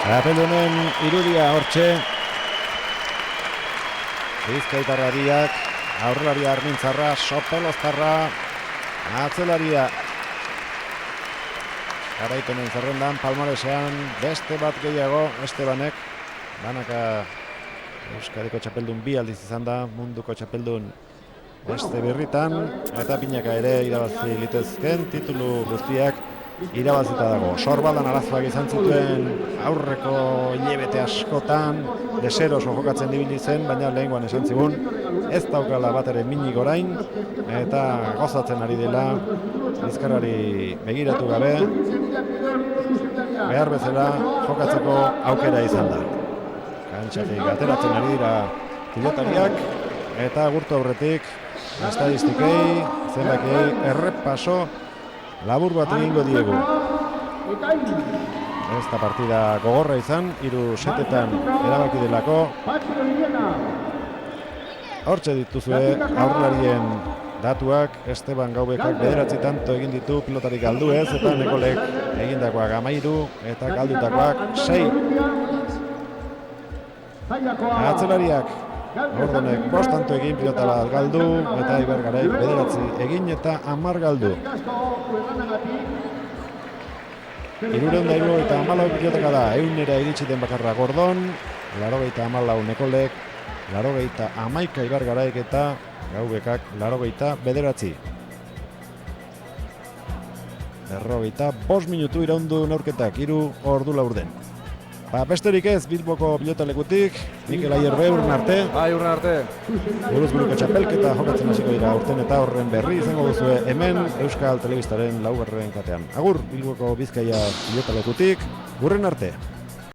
Txapeldunen irudia hortxe, bizkaitarrariak, aurrelaria Armintzarra, Sopeloztarra, atzelaria. Garaipenen zerrendan, palmaresean, beste bat gehiago, Estebanek, banaka Euskadiko txapeldun bi aldiz izan da, munduko txapeldun beste birritan, eta pinaka ere irabazi litezken, titulu guztiak irabazita dago. Sorbaldan arazoak izan zituen aurreko hilabete askotan, deseroso jokatzen dibili zen, baina lehengoan esan zigun, ez daukala bat ere minik orain, eta gozatzen ari dela, bizkarrari begiratu gabe, behar bezala jokatzeko aukera izan da. Kantxatik ateratzen ari dira pilotariak, eta gurtu aurretik, estadistikei, zenbakei, errepaso, labur bat egingo diegu. Ez da partida gogorra izan, 3 setetan erabaki delako. Hortxe dituzue aurrelarien datuak, Esteban Gaubekak 9 tanto egin ditu pilotarik galdu ez, eta Nekolek egindakoak 13 eta galdutakoak 6. Atzelariak Gordonek 5 tanto egin pilota bat galdu, eta Ibergaraik 9 egin eta 10 galdu. 374 pilotaka da, 100 iritsi den bakarra Gordon, 84 Nekolek, 91 Ibergaraik eta Gaubekak 89. 45 minutu iraundu neurketak, 3 ordu laurden. Besterik ez, Bilboko pilotalekutik, Mikel Ayerbe, urren arte. Bai, urren arte. Buruz buruko txapelketa jokatzen hasiko dira urten eta horren berri izango duzue hemen Euskal Telebistaren 4. katean. Agur, Bilboko Bizkaia pilotalekutik, urren arte.